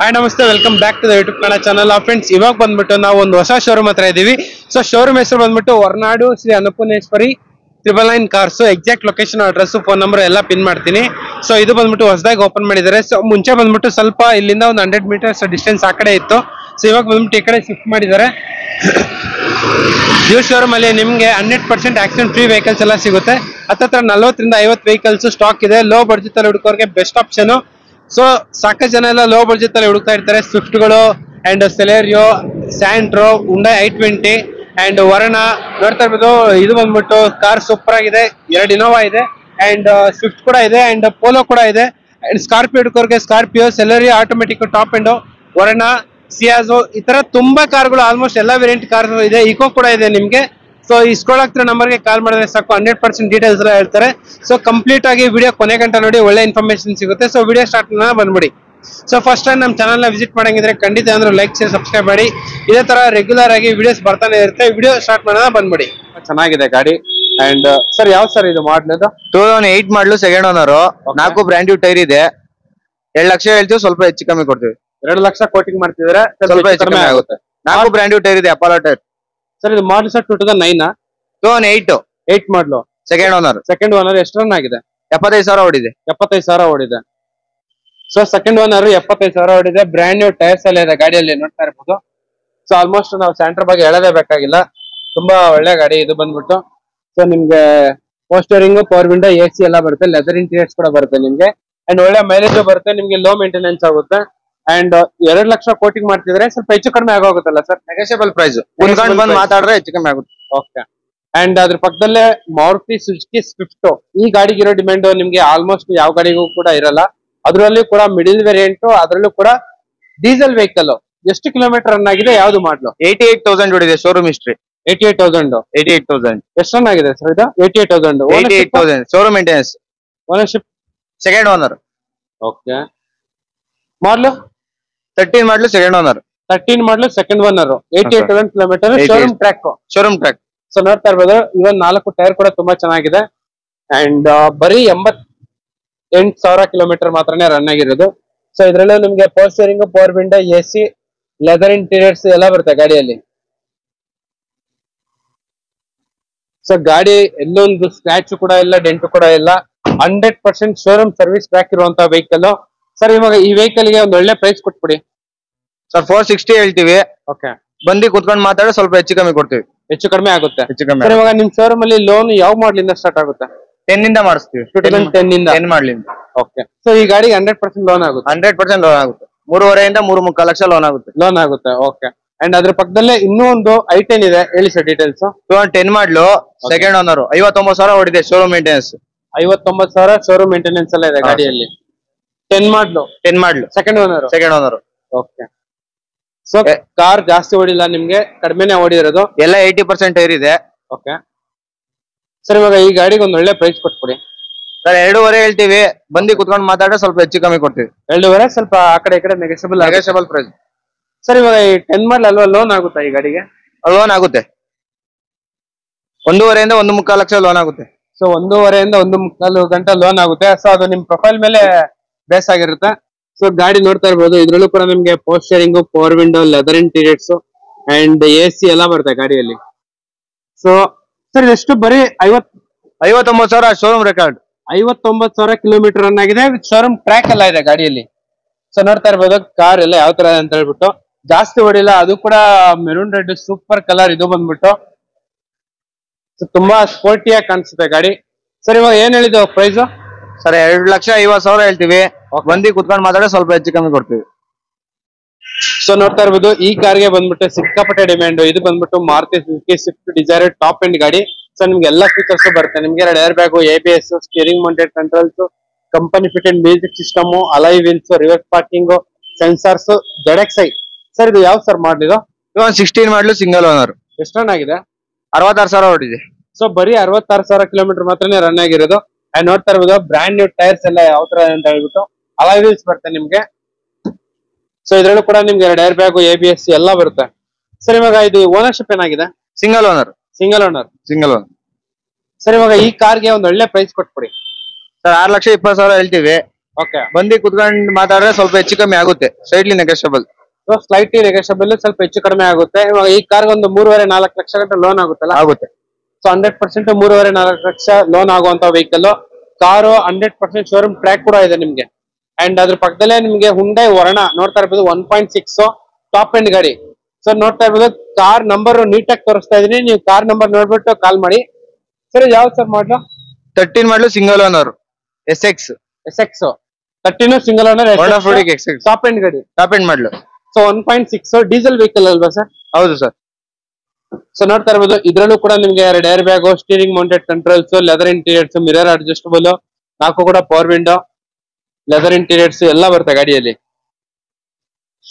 Hi ನಮಸ್ತೆ, welcome back to the YouTube Kannada channel. Friends, ಇವಾಗ ಬಂದ್ಬಿಟ್ಟು ನಾವು ಒಂದು ಹೊಸ ಶೋರೂಮ್ ಹತ್ರ ಇದೀವಿ. ಸೊ ಶೋರೂಮ್ ಹೆಸರು ಬಂದ್ಬಿಟ್ಟು Horanadu Shri Annapoorneshwari 999 cars. Exact location, address, phone number ಎಲ್ಲ ಪಿನ್ ಮಾಡ್ತೀನಿ. ಸೊ ಇದು ಬಂದ್ಬಿಟ್ಟು ಹೊಸದಾಗಿ ಓಪನ್ ಮಾಡಿದ್ದಾರೆ. ಸೊ ಮುಂಚೆ ಬಂದ್ಬಿಟ್ಟು ಸ್ವಲ್ಪ ಇಲ್ಲಿಂದ ಒಂದು 100 ಮೀಟರ್ಸ್ ಡಿಸ್ಟೆನ್ಸ್ ಆ ಕಡೆ ಇತ್ತು. ಸೊ ಇವಾಗ ಬಂದ್ಬಿಟ್ಟು ಈ ಕಡೆ ಶಿಫ್ಟ್ ಮಾಡಿದ್ದಾರೆ. ಈ ಶೋರೂಮ್ ಅಲ್ಲಿ ನಿಮ್ಗೆ 100% ಆಕ್ಸಿಡೆಂಟ್ ಫ್ರೀ ವೆಹಿಕಲ್ಸ್ ಎಲ್ಲ ಸಿಗುತ್ತೆ. ಹತ್ತತ್ರ 40 ರಿಂದ 50 ವೆಹಿಕಲ್ಸ್ ಸ್ಟಾಕ್ ಇದೆ. ಲೋ ಬಡ್ಜೆಟ್ ಅಲ್ಲಿ ಹುಡುಕೋರ್ಗೆ ಬೆಸ್ಟ್ ಆಪ್ಷನ್. ಸೊ ಸಾಕಷ್ಟು ಜನ ಎಲ್ಲ ಲೋ ಬಡ್ಜೆಟ್ ಅಲ್ಲಿ ಹುಡುಕ್ತಾ ಇರ್ತಾರೆ. ಸ್ವಿಫ್ಟ್ಗಳು and Celerio, Santro, Hyundai i20 and Verna ನೋಡ್ತಾ ಇರ್ಬೋದು. ಇದು ಬಂದ್ಬಿಟ್ಟು ಕಾರ್ ಸೂಪರ್ ಆಗಿದೆ. 2 ಇನೋವಾ ಇದೆ ಅಂಡ್ ಸ್ವಿಫ್ಟ್ ಕೂಡ ಇದೆ ಅಂಡ್ ಪೋಲೋ ಕೂಡ ಇದೆ. ಅಂಡ್ ಸ್ಕಾರ್ಪಿಯೋ ಹುಡುಕೋರ್ಗೆ Scorpio, Celerio automatic, top and Verna, Ciaz, ಈ ತರ ತುಂಬಾ ಕಾರ್ಗಳು, ಆಲ್ಮೋಸ್ಟ್ ಎಲ್ಲಾ ವೇರಿಯಂಟ್ ಕಾರ್ ಇದೆ. ಇಕೋ ಕೂಡ ಇದೆ ನಿಮ್ಗೆ. ಸೊ ಈ ಸ್ಕ್ರೋಲ್ ಆಗ್ತಿರೋ ನಂಬರ್ಗೆ ಕಾಲ್ ಮಾಡಿದ್ರೆ ಸಾಕು, 100% ಡೀಟೇಲ್ಸ್ ಎಲ್ಲ ಹೇಳ್ತಾರೆ. ಸೊ ಕಂಪ್ಲೀಟ್ ಆಗಿ ವಿಡಿಯೋ ಕೊನೆ ಗಂಟೆ ನೋಡಿ, ಒಳ್ಳೆ ಇನ್ಫಾರ್ಮೇಶನ್ ಸಿಗುತ್ತೆ. ಸೊ ವಿಡಿಯೋ ಸ್ಟಾರ್ಟ್ ಬಂದ್ಬಿಡಿ. ಸೊ ಫಸ್ಟ್ ಟೈಮ್ ನಮ್ಮ ಚಾನಲ್ ನ ವಿಸಿಟ್ ಮಾಡಂಗಿದ್ರೆ ಖಂಡಿತ ಅಂದ್ರೆ ಲೈಕ್, ಶೇರ್, ಸಬ್ಸ್ಕ್ರೈಬ್ ಮಾಡಿ. ಇದೇ ತರ ರೆಗ್ಯುಲರ್ ಆಗಿ ವಿಡಿಯೋಸ್ ಬರ್ತಾನೆ ಇರುತ್ತೆ. ವಿಡಿಯೋ ಸ್ಟಾರ್ಟ್ ಮಾಡೋಣ, ಬಂದ್ಬಿಡಿ. ಚೆನ್ನಾಗಿದೆ ಗಾಡಿ. ಅಂಡ್ ಸರ್, ಯಾವ ಸರ್ ಇದು ಮಾಡಲ್? 2008 ಮಾಡಲು, second owner, 4 brand new tyre ಇದೆ. 2 ಲಕ್ಷ ಹೇಳ್ತೀವಿ, ಸ್ವಲ್ಪ ಹೆಚ್ಚು ಕಮ್ಮಿ ಕೊಡ್ತೀವಿ. 2 ಲಕ್ಷ ಕೋಟಿಂಗ್ ಮಾಡ್ತಿದ್ರೆ ಸ್ವಲ್ಪ ಹೆಚ್ಚು ಕಮ್ಮಿ ಆಗುತ್ತೆ. 4 ಬ್ರ್ಯಾಂಡ್ ನ್ಯೂ ಟೈರ್ ಇದೆ, ಅಪಾಲೋ ಟೈರ್. ಸರ್ ಇದು ಮಾಡಲ್ ಸರ್ 2009 8 ಮಾಡಲು, ಸೆಕೆಂಡ್ ಓನರ್. ಎಷ್ಟು ರನ್ ಆಗಿದೆ? 75,000 ಓಡಿದೆ. 75,000 ಓಡಿದೆ. ಸೊ ಸೆಕೆಂಡ್ ಓನರ್ 75,000 ಓಡಿದೆ. ಬ್ರ್ಯಾಂಡ್ ನ್ಯೂ ಟೈರ್ಸ್ ಎಲ್ಲ ಇದೆ ಗಾಡಿಯಲ್ಲಿ, ನೋಡ್ತಾ ಇರ್ಬೋದು. ಸೊ ಆಲ್ಮೋಸ್ಟ್ ನಾವು ಸೆಂಟರ್ ಬಗ್ಗೆ ಹೇಳೋದೇ ಬೇಕಾಗಿಲ್ಲ, ತುಂಬಾ ಒಳ್ಳೆ ಗಾಡಿ ಇದು ಬಂದ್ಬಿಟ್ಟು. ಸೊ ನಿಮ್ಗೆ ಪೋಸ್ಟರಿಂಗ್, ಪವರ್ ವಿಂಡೋ, AC ಎಲ್ಲ ಬರುತ್ತೆ. ಲೆದರ್ ಇಂಟೀರಿಯರ್ಸ್ ಕೂಡ ಬರುತ್ತೆ ನಿಮ್ಗೆ. ಅಂಡ್ ಒಳ್ಳೆ ಮೈಲೇಜ್ ಬರುತ್ತೆ ನಿಮ್ಗೆ. ಲೋ ಮೇಂಟೆನೆನ್ಸ್ ಆಗುತ್ತೆ. ಅಂಡ್ 2 ಲಕ್ಷ ಕೋಟಿಂಗ್ ಮಾಡ್ತಿದ್ರೆ ಸ್ವಲ್ಪ ಹೆಚ್ಚು ಕಡಿಮೆ ಆಗೋಗುತ್ತಲ್ಲ ಸರ್? ನೆಗೋಷಿಯಬಲ್ ಪ್ರೈಸ್, ಕುಂತ್ಕೊಂಡು ಬಂದು ಮಾತಾಡ್ರೆ ಹೆಚ್ಚು ಕಮ್ಮಿ ಆಗುತ್ತೆ. ಓಕೆ. ಅಂಡ್ ಅದ್ರ ಪಕ್ಕದಲ್ಲೇ ಮಾರುತಿ ಸುಜುಕಿ ಸ್ವಿಫ್ಟ್. ಈ ಗಾಡಿಗಿರೋ ಡಿಮ್ಯಾಂಡ್ ನಿಮ್ಗೆ ಆಲ್ಮೋಸ್ಟ್ ಯಾವ ಗಾಡಿಗೂ ಕೂಡ ಇರಲ್ಲ. ಅದರಲ್ಲೂ ಕೂಡ ಮಿಡಿಲ್ ವೇರಿಯಂಟ್, ಅದರಲ್ಲೂ ಕೂಡ ಡೀಸೆಲ್ ವೆಹಿಕಲ್. ಎಷ್ಟು ಕಿಲೋಮೀಟರ್ ರನ್ ಆಗಿದೆ? ಯಾವ್ದು ಮಾಡ್ಲು? 88,000 ಓಡಿದೆ. Showroom history 88,000. ಎಷ್ಟು ರನ್ ಆಗಿದೆ ಸರ್ ಇದು? 88,000. Showroom maintenance. Ownership second owner. Okay. Model 13 model, second owner. 13 model, second owner. 88,000 kilometre. Showroom track. So ನೋಡ್ತಾ ಇರ್ಬೋದು, ಇವನ್ 4 ಟೈರ್ ಕೂಡ ತುಂಬಾ ಚೆನ್ನಾಗಿದೆ. ಅಂಡ್ ಬರೀ 88,000 ಕಿಲೋಮೀಟರ್ ಮಾತ್ರನೇ ರನ್ ಆಗಿರೋದು. ಸೊ ಇದ್ರಲ್ಲೂ ನಿಮ್ಗೆ power steering, power window, AC, leather interiors ಎಲ್ಲ ಬರುತ್ತೆ ಗಾಡಿಯಲ್ಲಿ. ಸೊ ಗಾಡಿ ಎಲ್ಲೊಂದು ಸ್ಕ್ರಾಚ್ ಕೂಡ ಇಲ್ಲ, ಡೆಂಟ್ ಕೂಡ ಇಲ್ಲ. 100% ಶೋರೂಮ್ ಸರ್ವಿಸ್ ಟ್ರ್ಯಾಕ್ ಇರುವಂತಹ ವೆಹಿಕಲ್. ಸರ್ ಇವಾಗ ಈ ವೆಹಿಕಲ್ ಗೆ ಒಂದು ಒಳ್ಳೆ ಪ್ರೈಸ್ ಕೊಟ್ಬಿಡಿ ಸರ್. 460 ಹೇಳ್ತೀವಿ. ಓಕೆ. ಬಂದು ಕುತ್ಕೊಂಡು ಮಾತಾಡೋ ಸ್ವಲ್ಪ ಹೆಚ್ಚು ಕಮ್ಮಿ ಕೊಡ್ತೀವಿ. ಹೆಚ್ಚು ಕಡಿಮೆ ಆಗುತ್ತೆ. ಹೆಚ್ಚು ಕಮ್ಮಿ. ಸರ್ ಇವಾಗ ನಿಮ್ ಶೋರೂಮ್ ಅಲ್ಲಿ ಲೋನ್ ಯಾವ ಮಾಡ್ಲಿಂದ ಸ್ಟಾರ್ಟ್ ಆಗುತ್ತೆ? 10 ಇಂದ ಮಾಡಿಸ್ತೀವಿ. 10 ಮಾಡ್ಲಿಂದ. ಓಕೆ. ಸೊ ಈ ಗಾಡಿಗೆ 100% ಲೋನ್ ಆಗುತ್ತೆ. 100% ಲೋನ್ ಆಗುತ್ತೆ. 3.5 ಇಂದ 3.25 ಲಕ್ಷ ಲೋನ್ ಆಗುತ್ತೆ. ಓಕೆ. ಅಂಡ್ ಅದ್ರ ಪಕ್ಕದಲ್ಲೇ ಇನ್ನೂ ಒಂದು i10 ಇದೆ, ಹೇಳಿ sir details. 10 model, second owner, 59,000 ಓಡಿದೆ. Showroom maintenance 59,000. ಶೋರೂಮ್ ಮೇಂಟೆನೆನ್ಸ್ ಎಲ್ಲ ಇದೆ ಗಾಡಿಯಲ್ಲಿ. 10 model, second owner. Okay. So car ಜಾಸ್ತಿ ಓಡಿಲ್ಲ ನಿಮ್ಗೆ, ಕಡಿಮೆನೆ ಓಡಿರೋದು. ಎಲ್ಲ 80% ಟೈರ್ ಇದೆ. ಓಕೆ. ಸರ್ ಇವಾಗ ಈ ಗಾಡಿಗೆ ಒಂದು ಒಳ್ಳೆ ಪ್ರೈಸ್ ಕೊಟ್ಬಿಡಿ ಸರ್. 2.5 ಹೇಳ್ತೀವಿ, ಬಂದು ಕುತ್ಕೊಂಡು ಮಾತಾಡೋ ಸ್ವಲ್ಪ ಹೆಚ್ಚು ಕಮ್ಮಿ ಕೊಡ್ತೀವಿ. 2.5, ಸ್ವಲ್ಪ ಆ ಕಡೆ ಈ ಕಡೆ ನೆಗೋಷಿಯಬಲ್ ಪ್ರೈಸ್. ಸರ್ ಇವಾಗ ಈ 10 ಮಾಡಲ್ ಅಲ್ವಾ, ಲೋನ್ ಆಗುತ್ತಾ ಈ ಗಾಡಿಗೆ? ಲೋನ್ ಆಗುತ್ತೆ. 1.5 ಇಂದ 1.25 ಲಕ್ಷ ಲೋನ್ ಆಗುತ್ತೆ. ಸೊ 1.5 ಇಂದ 1.25 ಗಂಟೆ ಲೋನ್ ಆಗುತ್ತೆ. ಸೊ ಅದು ನಿಮ್ ಪ್ರೊಫೈಲ್ ಮೇಲೆ ಬೇಸ್ ಆಗಿರುತ್ತೆ. ಸೊ ಗಾಡಿ ನೋಡ್ತಾ ಇರ್ಬೋದು, ಇದ್ರಲ್ಲೂ ಕೂಡ ನಿಮ್ಗೆ power steering, power window, leather interiors and AC ಎಲ್ಲ ಬರುತ್ತೆ ಗಾಡಿಯಲ್ಲಿ. ಸೊ ಸರ್ ಇದೆಷ್ಟು? ಬರೀ 59,000 ಶೋರೂಮ್ ರೆಕಾರ್ಡ್. 59,000 ಕಿಲೋಮೀಟರ್ ರನ್ ಆಗಿದೆ. ಶೋರೂಮ್ ಟ್ರ್ಯಾಕ್ ಎಲ್ಲ ಇದೆ ಗಾಡಿಯಲ್ಲಿ. ಸೊ ನೋಡ್ತಾ ಇರ್ಬೋದು ಕಾರ್ ಎಲ್ಲ ಯಾವ ತರ ಅಂತ ಹೇಳ್ಬಿಟ್ಟು. ಜಾಸ್ತಿ ಓಡಿಲ್ಲ, ಅದು ಕೂಡ ಮೆರೂನ್ ರೆಡ್ ಸೂಪರ್ ಕಲರ್. ಇದು ಬಂದ್ಬಿಟ್ಟು ತುಂಬಾ ಸ್ಪೋರ್ಟಿಯಾಗಿ ಕಾಣಿಸುತ್ತೆ ಗಾಡಿ. ಸರ್ ಇವಾಗ ಏನ್ ಹೇಳಿದ್ದು ಪ್ರೈಸ್? ಸರ್ 2,50,000 ಹೇಳ್ತೀವಿ, ಬಂದು ಕುತ್ಕೊಂಡು ಮಾತಾಡೋ ಸ್ವಲ್ಪ ಹೆಚ್ಚು ಕಮ್ಮಿ ಕೊಡ್ತೀವಿ. ಸೊ ನೋಡ್ತಾ ಇರ್ಬೋದು, ಈ ಕಾರ್ಗೆ ಬಂದ್ಬಿಟ್ಟು ಸಿಕ್ಕಾಪಟ್ಟೆ ಡಿಮ್ಯಾಂಡ್. ಇದು ಬಂದ್ಬಿಟ್ಟು Maruti Suzuki Swift Dzire top end ಗಾಡಿ. ಸೊ ನಿಮ್ಗೆ ಎಲ್ಲಾ ಫೀಚರ್ಸ್ ಬರುತ್ತೆ. ನಿಮ್ಗೆ 2 air bag, ABS, steering mounted controls, company fitted music system, alloy wheels, reverse parking, sensors, ZXi. Sir ಇದು ಯಾವ ಸರ್ ಮಾಡಿದ್ದು? 16 ಮಾಡ್ಲು, ಸಿಂಗಲ್ ಓನರ್. ಎಷ್ಟು ರನ್ ಆಗಿದೆ? 66,000 ಓಡಿದೆ. ಸೊ ಬರೀ 66,000 ಕಿಲೋಮೀಟರ್ ಮಾತ್ರನೇ ರನ್ ಆಗಿರೋದು. ಅಂಡ್ ನೋಡ್ತಾ ಇರ್ಬೋದು, ಬ್ರ್ಯಾಂಡ್ ನ್ಯೂ ಟೈರ್ಸ್ ಎಲ್ಲ ಯಾವ ತರ ಅಂತ ಹೇಳ್ಬಿಟ್ಟು ಅಲೈ ವೀಲ್ಸ್ ಬರುತ್ತೆ ನಿಮ್ಗೆ. ಸೊ ಇದ್ರಲ್ಲೂ ಕೂಡ ನಿಮ್ಗೆ 2 ಏರ್ ಬ್ಯಾಗು, ABS ಎಲ್ಲ ಬರುತ್ತೆ. ಸರ್ ಇವಾಗ ಇದು ಓನರ್ಶಿಪ್ ಏನಾಗಿದೆ? Single owner. ಸರ್ ಇವಾಗ ಈ ಕಾರ್ಗೆ ಒಂದು ಒಳ್ಳೆ ಪ್ರೈಸ್ ಕೊಟ್ಬಿಡಿ ಸರ್. 6,20,000 ಹೇಳ್ತೀವಿ, ಓಕೆ. ಬಂದು ಕುತ್ಕೊಂಡು ಮಾತಾಡಿದ್ರೆ ಸ್ವಲ್ಪ ಹೆಚ್ಚು ಕಮ್ಮಿ ಆಗುತ್ತೆ, slightly negotiable. So slightly negotiable, ಸ್ವಲ್ಪ ಹೆಚ್ಚು ಕಡಿಮೆ ಆಗುತ್ತೆ. ಇವಾಗ ಈ ಕಾರ್ ಒಂದು 3.5-4 ಲಕ್ಷ ಗಂಟೆ ಲೋನ್ ಆಗುತ್ತಲ್ಲ? ಆಗುತ್ತೆ. ಸೊ 100% 3.5-4 ಲಕ್ಷ ಲೋನ್ ಆಗುವಂತ ವೆಹಿಕಲ್. ಕಾರು 100% ಶೋರೂಮ್ ಟ್ರ್ಯಾಕ್ ಕೂಡ ಇದೆ ನಿಮ್ಗೆ. ಅಂಡ್ ಅದ್ರ ಪಕ್ಕದಲ್ಲೇ ನಿಮ್ಗೆ ಹುಂಡೈ ವರ್ಣ ನೋಡ್ತಾ ಇರ್ಬೋದು, 1.6 ಟಾಪ್ ಎಂಡ್ ಗಾಡಿ. ಸೊ ನೋಡ್ತಾ ಇರ್ಬೋದು, ಕಾರ್ ನಂಬರ್ ನೀಟಾಗಿ ತೋರಿಸ್ತಾ ಇದೀನಿ, ನೀವು ಕಾರ್ ನಂಬರ್ ನೋಡ್ಬಿಟ್ಟು ಕಾಲ್ ಮಾಡಿ. ಸರ್ ಯಾವ್ದು ಸರ್ ಮಾಡ್ಲು? 13 ಮಾಡಲು single owner, SX. 13 single owner, XX top end ಗಾಡಿ, ಟಾಪ್ ಎಂಡ್ ಮಾಡಲು. ಸೊ 1.6 ಡೀಸೆಲ್ ವೆಹಿಕಲ್ ಅಲ್ವಾ ಸರ್? ಹೌದು ಸರ್. ಸೊ ನೋಡ್ತಾ ಇರ್ಬೋದು, ಇದ್ರಲ್ಲೂ ಕೂಡ ನಿಮ್ಗೆ 2 air bag, steering mounted controls, leather interiors, mirror adjustable, 4 ಕೂಡ ಪವರ್ ವಿಂಡೋ, ಲೆದರ್ ಇಂಟೀರಿಯರ್ಸ್ ಎಲ್ಲ ಬರುತ್ತೆ ಗಾಡಿಯಲ್ಲಿ.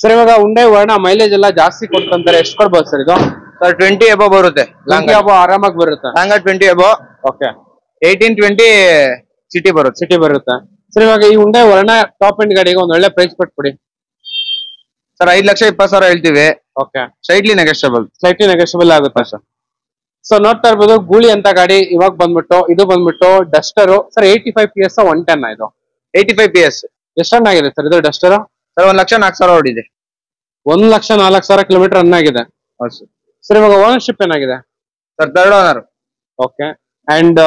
ಸರ್ ಇವಾಗ ಹುಂಡೈ ವರ್ಣ ಮೈಲೇಜ್ ಎಲ್ಲ ಜಾಸ್ತಿ ಕೊಡ್ತಂತಾರೆ, ಎಷ್ಟು ಕೊಡ್ಬೋದು ಸರ್ ಇದು? ಸರ್ 20 ಎಬೋ ಬರುತ್ತೆ, ಲಾಂಗ್ ಆರಾಮಾಗಿ ಬರುತ್ತೆ. Long 20 above. ಓಕೆ. 18-20 ಸಿಟಿ ಬರುತ್ತೆ. ಸರ್ ಇವಾಗ ಈ ಹುಂಡೈ ವರ್ಣ ಟಾಪ್ ಎಂಡ್ ಗಾಡಿಗೆ ಒಂದ್ ಒಳ್ಳೆ ಪ್ರೈಸ್ ಕೊಟ್ಬಿಡಿ ಸರ್. 5,20,000 ಹೇಳ್ತೀವಿ. ಓಕೆ. ಸ್ಲೈಟ್ಲಿ ನೆಗೋಷಿಯಬಲ್ ಆಗುತ್ತೆ ಸರ್. ಸೊ ನೋಡ್ತಾ ಇರ್ಬೋದು, ಗೂಳಿ ಅಂತ ಗಾಡಿ ಇವಾಗ ಇದು ಬಂದ್ಬಿಟ್ಟು ಡಸ್ಟರ್. ಸರ್ 85 PS 110 ಇದು 85 PS. ಎಷ್ಟು ರನ್ ಆಗಿದೆ ಸರ್ ಇದು ಡಸ್ಟರ್? ಸರ್ 1,04,000 ಓಡಿದೆ. 1,04,000 ಕಿಲೋಮೀಟರ್ ರನ್ ಆಗಿದೆ. ಹೌದು ಸರ್ ಇವಾಗ ಓನರ್ಶಿಪ್ ಏನಾಗಿದೆ sir? 3rd owner. Okay. And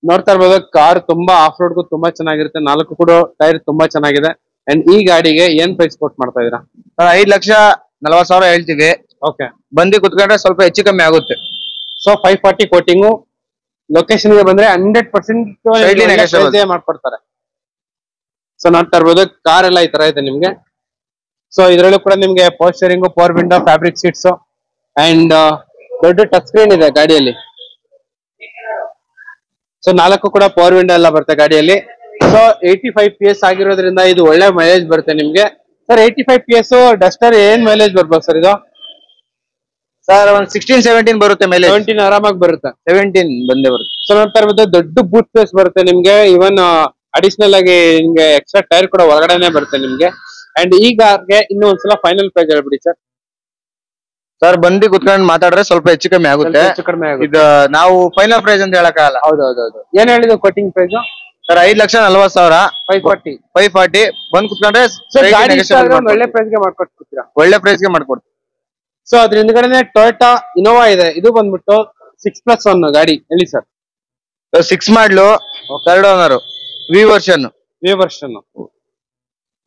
ನೋಡ್ತಾ ಇರ್ಬೋದು, ಕಾರ್ ತುಂಬಾ ಆಫ್ ರೋಡ್ಗೂ ತುಂಬಾ ಚೆನ್ನಾಗಿರುತ್ತೆ, 4 ಕೂಡ ಟೈರ್ ತುಂಬಾ ಚೆನ್ನಾಗಿದೆ. ಅಂಡ್ ಈ ಗಾಡಿಗೆ ಏನ್ ಪ್ರೈಸ್ ಕೊಟ್ ಮಾಡ್ತಾ ಇದೀರಾ? ಸರ್ 5,40,000 ಹೇಳ್ತೀವಿ. ಓಕೆ. ಬಂದು ಕುತ್ಕೊಂಡ್ರೆ ಸ್ವಲ್ಪ ಹೆಚ್ಚು ಕಮ್ಮಿ ಆಗುತ್ತೆ. So 540 coating. ಲೊಕೇಶನ್ ಗೆ ಬಂದ್ರೆ 100% ಮಾಡ್ಕೊಡ್ತಾರೆ. ಸೊ ನೋಡ್ತಾ ಇರ್ಬೋದು, ಕಾರ್ ಎಲ್ಲ ಈ ತರ ಇದೆ ನಿಮ್ಗೆ. ಸೊ ಇದ್ರಲ್ಲೂ ಕೂಡ ನಿಮ್ಗೆ power steering, power window, fabric seats and ದೊಡ್ಡ ಟಚ್ ಸ್ಕ್ರೀನ್ ಇದೆ ಗಾಡಿಯಲ್ಲಿ. ಸೊ 4 ಕೂಡ ಪವರ್ ವಿಂಡೋ ಎಲ್ಲ ಬರುತ್ತೆ ಗಾಡಿಯಲ್ಲಿ. ಸೊ 85 PS ಆಗಿರೋದ್ರಿಂದ ಇದು ಒಳ್ಳೆ ಮೈಲೇಜ್ ಬರುತ್ತೆ ನಿಮ್ಗೆ. ಸರ್ 85 PS ಡಸ್ಟರ್ ಏನ್ ಮೈಲೇಜ್ ಬರ್ಬೋದು ಸರ್ ಇದು? ಸರ್ ಒಂದು 16-17 ಬರುತ್ತೆ ಮೈಲೇಜ್. 17 ಆರಾಮಾಗಿ ಬರುತ್ತೆ. 17 ಬಂದೇ ಬರುತ್ತೆ. ಸೊ ನೋಡ್ತಾ ಇರ್ಬೋದು, ದೊಡ್ಡ ಬೂಟ್ ಸ್ಪೇಸ್ ಬರುತ್ತೆ ನಿಮ್ಗೆ. ಇವನ್ ಅಡಿಷನಲ್ ಆಗಿ ನಿಮ್ಗೆ ಎಕ್ಸ್ಟ್ರಾ ಟೈರ್ ಕೂಡ ಒಳಗಡೆನೆ ಬರುತ್ತೆ ನಿಮ್ಗೆ. ಅಂಡ್ ಈ ಕಾರ್ಗೆ ಇನ್ನೂ ಒಂದ್ಸಲ ಫೈನಲ್ ಪ್ರೈಸ್ ಹೇಳ್ಬಿಡಿ ಸರ್. ಸರ್ ಬಂದು ಕುತ್ಕೊಂಡು ಮಾತಾಡಿದ್ರೆ ಸ್ವಲ್ಪ ಹೆಚ್ಚು ಕಮ್ಮಿ ಆಗುತ್ತೆ. ಇದು ನಾವು ಫೈನಲ್ ಪ್ರೈಸ್ ಅಂತ ಹೇಳಕ್ಕಾಗಲ್ಲ. ಹೌದೌದು. ಏನ್ ಹೇಳಿದ್ರು ಕೊಟ್ಟಿಂಗ್ ಪ್ರೈಸ್? ಸರ್ 5,40,000. 540 ಬಂದ್ ಕುತ್ಕೊಂಡ್ರೆ ಒಳ್ಳೆ ಪ್ರೈಸ್ಗೆ ಮಾಡ್ಕೊಡ್ತೀರಾ? ಒಳ್ಳೆ ಪ್ರೈಸ್ಗೆ ಮಾಡ್ಕೊಡ್ತೀವಿ. ಸೊ ಅದ್ರ ಹಿಂದ್ಗಡೆ ಟೊಯೋಟಾ ಇನೋವಾ ಇದೆ, ಇದು ಬಂದ್ಬಿಟ್ಟು 6+1 ಗಾಡಿ. ಹೇಳಿ ಸರ್. 6 ಮಾಡಲು, 3rd ಓನರ್, ವಿ ವರ್ಷನ್.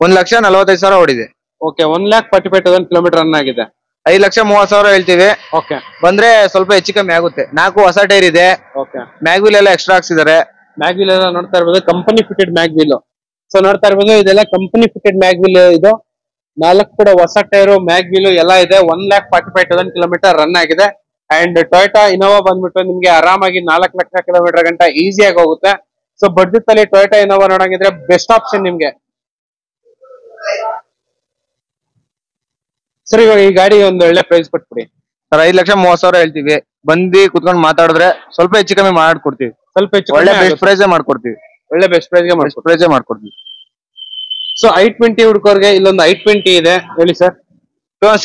1,45,000 ಓಡಿದೆ. ಓಕೆ. 1,45,000 ಕಿಲೋಮೀಟರ್ ರನ್ ಆಗಿದೆ. 5,30,000 ಹೇಳ್ತೀವಿ. ಓಕೆ. ಬಂದ್ರೆ ಸ್ವಲ್ಪ ಹೆಚ್ಚು ಕಮ್ಮಿ ಆಗುತ್ತೆ. 4 ಹೊಸ ಟೈರ್ ಇದೆ. ಓಕೆ. ಮ್ಯಾಗ್ವಿಲ್ ಎಲ್ಲ ಎಕ್ಸ್ಟ್ರಾ ಹಾಕ್ಸಿದ್ದಾರೆ. ಮ್ಯಾಗ್ವಿಲ್ ಎಲ್ಲ ನೋಡ್ತಾ ಇರ್ಬೋದು, ಕಂಪನಿ ಫಿಟೆಡ್ ಮ್ಯಾಗ್ವಿಲ್. ಸೊ ನೋಡ್ತಾ ಇರ್ಬೋದು, ಇದೆಲ್ಲ ಕಂಪನಿ ಫಿಟೆಡ್ ಮ್ಯಾಗ್ವಿಲ್. ಇದು 4 ಕೂಡ ಹೊಸ ಟೈರು, ಮ್ಯಾಗ್ವಿಲ್ ಎಲ್ಲ ಇದೆ. 1,45,000 ಕಿಲೋಮೀಟರ್ ರನ್ ಆಗಿದೆ. ಅಂಡ್ ಟೊಯೋಟಾ ಇನೋವಾ ಬಂದ್ಬಿಟ್ಟು ನಿಮ್ಗೆ ಆರಾಮಾಗಿ 4 ಲಕ್ಷ ಕಿಲೋಮೀಟರ್ ಗಂಟ ಈಸಿಯಾಗಿ ಹೋಗುತ್ತೆ. ಸೊ ಬಡ್ಜೆಟ್ ಅಲ್ಲಿ ಟೊಯೋಟಾ ಇನೋವಾ ನೋಡಂಗಿದ್ರೆ ಬೆಸ್ಟ್ ಆಪ್ಷನ್ ನಿಮ್ಗೆ. ಸರ್ ಇವಾಗ ಈ ಗಾಡಿ ಒಂದು ಒಳ್ಳೆ ಪ್ರೈಸ್ ಕೊಟ್ಬಿಡಿ ಸರ್. 5,30,000 ಹೇಳ್ತೀವಿ. ಬಂದು ಕುತ್ಕೊಂಡು ಮಾತಾಡಿದ್ರೆ ಸ್ವಲ್ಪ ಹೆಚ್ಚು ಕಮ್ಮಿ ಮಾಡ್ಕೊಡ್ತೀವಿ. ಸ್ವಲ್ಪ ಹೆಚ್ಚು ಒಳ್ಳೆ ಬೆಸ್ಟ್ ಪ್ರೈಸ್ ಮಾಡ್ಕೊಡ್ತೀವಿ. ಒಳ್ಳೆ ಬೆಸ್ಟ್ ಪ್ರೈಸ್ ಮಾಡ್ಕೊಡ್ತೀವಿ. ಸೊ i20 ಹುಡ್ಕೋರ್ಗೆ ಇಲ್ಲೊಂದು i20 ಇದೆ. ಹೇಳಿ ಸರ್.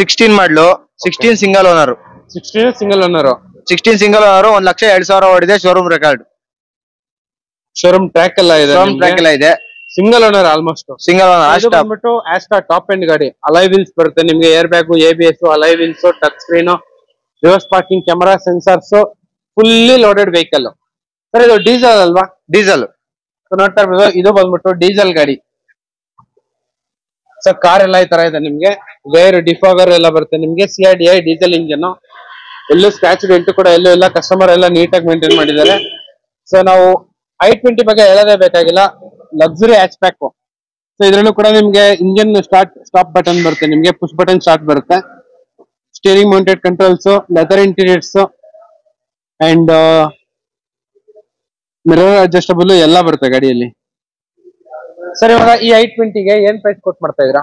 16 ಮಾಡಲು, 16 ಸಿಂಗಲ್ ಓನರ್. 16 single owner. 1,02,000 ಓಡಿದೆ. ಶೋರೂಮ್ ರೆಕಾರ್ಡ್, ಶೋರೂಮ್ ಟ್ರ್ಯಾಕ್ ಎಲ್ಲ ಇದೆ. Single owner almost. Single owner. ಬಂದ್ಬಿಟ್ಟು ಆಸ್ಟಾ ಟಾಪ್ ಎಂಡ್ ಗಾಡಿ. ಅಲೈ ವೀಲ್ಸ್ ಬರುತ್ತೆ ನಿಮ್ಗೆ, air bag, ABS, alloy wheels, touch screen, reverse parking camera, sensors, fully loaded vehicle. Sir ಇದು diesel ಅಲ್ವಾ? Diesel. ನೋಡ್ತಾ ಇರ್ಬೋದು, ಇದು ಬಂದ್ಬಿಟ್ಟು ಡೀಸೆಲ್ ಗಾಡಿ. ಸೊ ಕಾರ್ ಎಲ್ಲ ಈ ತರ ಇದೆ ನಿಮ್ಗೆ. ವೇರ್ ಡಿಫಾಗರ್ ಎಲ್ಲ ಬರುತ್ತೆ ನಿಮ್ಗೆ. CRDI diesel engine. ಎಲ್ಲೂ ಸ್ಕ್ರಾಚ್ ಡೆಂಟ್ ಕೂಡ ಎಲ್ಲೂ ಇಲ್ಲ. ಕಸ್ಟಮರ್ ಎಲ್ಲ ನೀಟಾಗಿ ಮೇಂಟೈನ್ ಮಾಡಿದ್ದಾರೆ. ಸೊ ನಾವು i20 ಬಗ್ಗೆ ಹೇಳೋದೇ ಬೇಕಾಗಿಲ್ಲ, ಲಕ್ಸುರಿ ಹ್ಯಾಚ್ ಬ್ಯಾಕ್. ಸೊ ಇದ್ರಲ್ಲೂ ಕೂಡ ನಿಮ್ಗೆ ಇಂಜಿನ್ ಸ್ಟಾಪ್ ಬಟನ್ ಬರುತ್ತೆ ನಿಮ್ಗೆ, ಪುಷ್ ಬಟನ್ ಸ್ಟಾರ್ಟ್ ಬರುತ್ತೆ, steering mounted controls, leather interiors and mirror adjustable ಎಲ್ಲ ಬರುತ್ತೆ ಗಾಡಿಯಲ್ಲಿ. ಸರ್ ಇವಾಗ ಈ i20ಗೆ ಏನ್ ಪ್ರೈಸ್ ಕೊಟ್ ಮಾಡ್ತಾ ಇದೀರಾ?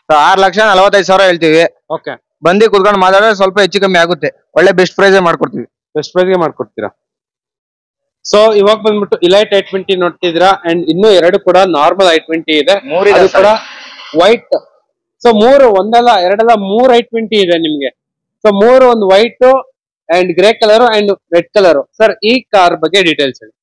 6,45,000 ಹೇಳ್ತೀವಿ. ಓಕೆ. ಬಂದು ಕುತ್ಕೊಂಡು ಮಾತಾಡಿದ್ರೆ ಸ್ವಲ್ಪ ಹೆಚ್ಚು ಕಮ್ಮಿ ಆಗುತ್ತೆ. ಒಳ್ಳೆ ಬೆಸ್ಟ್ ಪ್ರೈಸ್ ಮಾಡ್ಕೊಡ್ತೀವಿ. ಬೆಸ್ಟ್ ಪ್ರೈಸ್ಗೆ ಮಾಡ್ಕೊಡ್ತೀರಾ? ಸೊ ಇವಾಗ ಬಂದ್ಬಿಟ್ಟು ಇಲೈಟ್ i20 ನೋಡ್ತಿದ್ದೀರಾ. ಅಂಡ್ ಇನ್ನು 2 ಕೂಡ ನಾರ್ಮಲ್ i20 ಇದೆ, ಅದು ಕೂಡ ವೈಟ್. ಸೊ 3 ಒಂದಲ್ಲ 2 3 i20 ಇದೆ ನಿಮ್ಗೆ. ಸೊ 3 ಒಂದು white and grey colour and red colour. Sir ಈ ಕಾರ್ ಬಗ್ಗೆ ಡೀಟೇಲ್ಸ್ ಹೇಳಿ.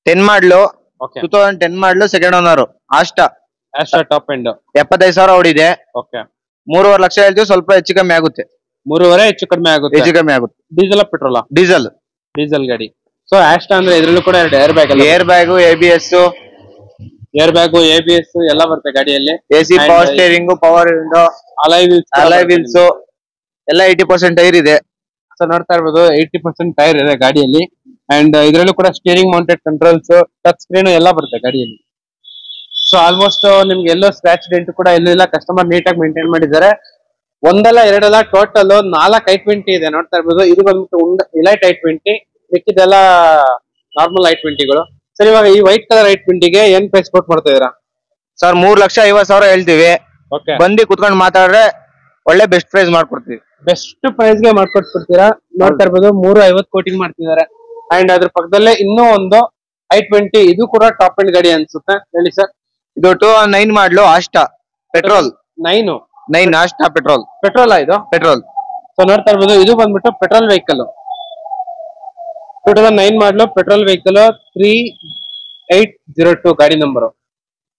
10 ಮಾಡಲು, ಓಕೆ 2010 ಮಾಡಲು second owner Asta Astra top end 75,000 ಓಡಿದೆ. ಓಕೆ 3.5 ಲಕ್ಷ ಹೇಳ್ತೀವಿ, ಸ್ವಲ್ಪ ಹೆಚ್ಚು ಕಮ್ಮಿ ಆಗುತ್ತೆ. 3.5 ಹೆಚ್ಚು ಕಡಿಮೆ ಆಗುತ್ತೆ. ಹೆಚ್ಚು ಕಮ್ಮಿ ಆಗುತ್ತೆ. Diesel petrol? ಡೀಸೆಲ್. ಡೀಸೆಲ್ ಗಾಡಿ. ಸೊ ಆಸ್ಟಾ ಅಂದ್ರೆ ಇದ್ರಲ್ಲೂ ಕೂಡ ಎರಡು air bag air bag, ABS, air bag, ABS ಎಲ್ಲ ಬರುತ್ತೆ ಗಾಡಿಯಲ್ಲಿ. AC, power steering, power window, alloy wheels ಎಲ್ಲ 80% ಟೈರ್ ಇದೆ. ಸೊ ನೋಡ್ತಾ ಇರ್ಬೋದು 80% ಟೈರ್ ಇದೆ ಗಾಡಿಯಲ್ಲಿ. ಅಂಡ್ ಇದರಲ್ಲೂ ಕೂಡ steering mounted controls, touch screen ಎಲ್ಲ ಬರುತ್ತೆ ಗಾಡಿಯಲ್ಲಿ. ಸೊ ಆಲ್ಮೋಸ್ಟ್ ನಿಮ್ಗೆ ಎಲ್ಲೋ ಸ್ಕ್ರಾಚ್ ಡೆಂಟ್ ಕೂಡ ಎಲ್ಲೂ ಇಲ್ಲ. ಕಸ್ಟಮರ್ ನೀಟಾಗಿ ಮೇಂಟೈನ್ ಮಾಡಿದ್ದಾರೆ. ಒಂದಲ್ಲ ಎರಡಲ್ಲ ಟೋಟಲ್ 4 i20 ಇದೆ ನೋಡ್ತಾ ಇರ್ಬೋದು. ಇದು ಬಂದ್ಬಿಟ್ಟು ಇಲೈಟ್ i20, ಮಿಕ್ಕಿದೆಲ್ಲ ನಾರ್ಮಲ್ i20ಗಳು. ಸರ್ ಇವಾಗ ಈ ವೈಟ್ ಕಲರ್ i20ಗೆ ಏನ್ ಪ್ರೈಸ್ ಕೊಟ್ ಮಾಡ್ತಾ ಇದೀರಾ? ಸರ್ 3,50,000 ಹೇಳ್ತೀವಿ. ಓಕೆ, ಬಂದು ಕುತ್ಕೊಂಡು ಮಾತಾಡ್ರೆ ಒಳ್ಳೆ ಬೆಸ್ಟ್ ಪ್ರೈಸ್ ಮಾಡ್ಕೊಡ್ತೀವಿ. ಬೆಸ್ಟ್ ಪ್ರೈಸ್ ಗೆ ಮಾಡ್ಕೊಟ್ಬಿಡ್ತೀರಾ. ನೋಡ್ತಾ ಇರ್ಬೋದು 350 ಕೋಟಿಂಗ್ ಮಾಡ್ತಿದ್ದಾರೆ. ಅಂಡ್ ಅದ್ರ ಪಕ್ಕದಲ್ಲೇ ಇನ್ನೂ ಒಂದು i20, ಇದು ಕೂಡ ಟಾಪ್ ಎಂಡ್ ಗಾಡಿ ಅನ್ಸುತ್ತೆ. ಹೇಳಿ ಸರ್. ಇದು 2009 ಮಾಡಲು Asta petrol. 9 Asta petrol. Petrol ಇದು ಪೆಟ್ರೋಲ್. ಸೊ ನೋಡ್ತಾ ಇರ್ಬೋದು ಇದು ಬಂದ್ಬಿಟ್ಟು ಪೆಟ್ರೋಲ್ ವೆಹಿಕಲ್. 2009 ಮಾಡಲು ಪೆಟ್ರೋಲ್ ವೆಹಿಕಲ್ 3802 ಗಾಡಿ ನಂಬರ್.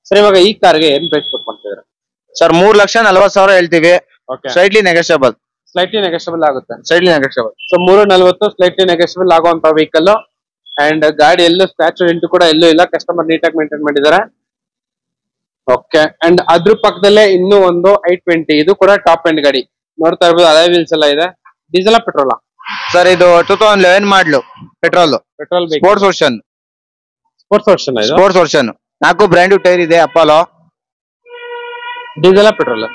ಸರ್ ಇವಾಗ ಈ ಕಾರ್ಗೆ ಏನ್ ಪ್ರೈಸ್ ಕೊಟ್ ಮಾಡ್ತಿದ್ದಾರೆ? ಸರ್ 3,40,000 ಹೇಳ್ತೀವಿ. Slightly negotiable. ಸ್ಲೈಟ್ಲಿ ನೆಗೋಷಿಯಬಲ್ ಆಗುತ್ತೆ. Slightly negotiable. So 340 slightly negotiable ಆಗುವಂತ ವೆಹಿಕಲ್. ಅಂಡ್ ಗಾಡಿ ಎಲ್ಲೂ ಸ್ಕ್ರಾಚ್ ಡೆಂಟ್ ಕೂಡ ಎಲ್ಲೂ ಇಲ್ಲ. ಕಸ್ಟಮರ್ ನೀಟಾಗಿ ಮೇಂಟೈನ್ ಮಾಡಿದ್ದಾರೆ. ಓಕೆ, ಅಂಡ್ ಅದ್ರ ಪಕ್ಕದಲ್ಲೇ ಇನ್ನೂ ಒಂದು i20, ಇದು ಕೂಡ ಟಾಪ್ ಎಂಡ್ ಗಾಡಿ. ನೋಡ್ತಾ ಇರ್ಬೋದು ಅಲಾಯ್ ವೀಲ್ಸ್ ಎಲ್ಲ ಇದೆ. Diesel petrol? ಸರ್ ಇದು 2011 model petrol. Petrol sports version. Sports version 4 brand tyre ಇದೆ. Apollo. Diesel petrol?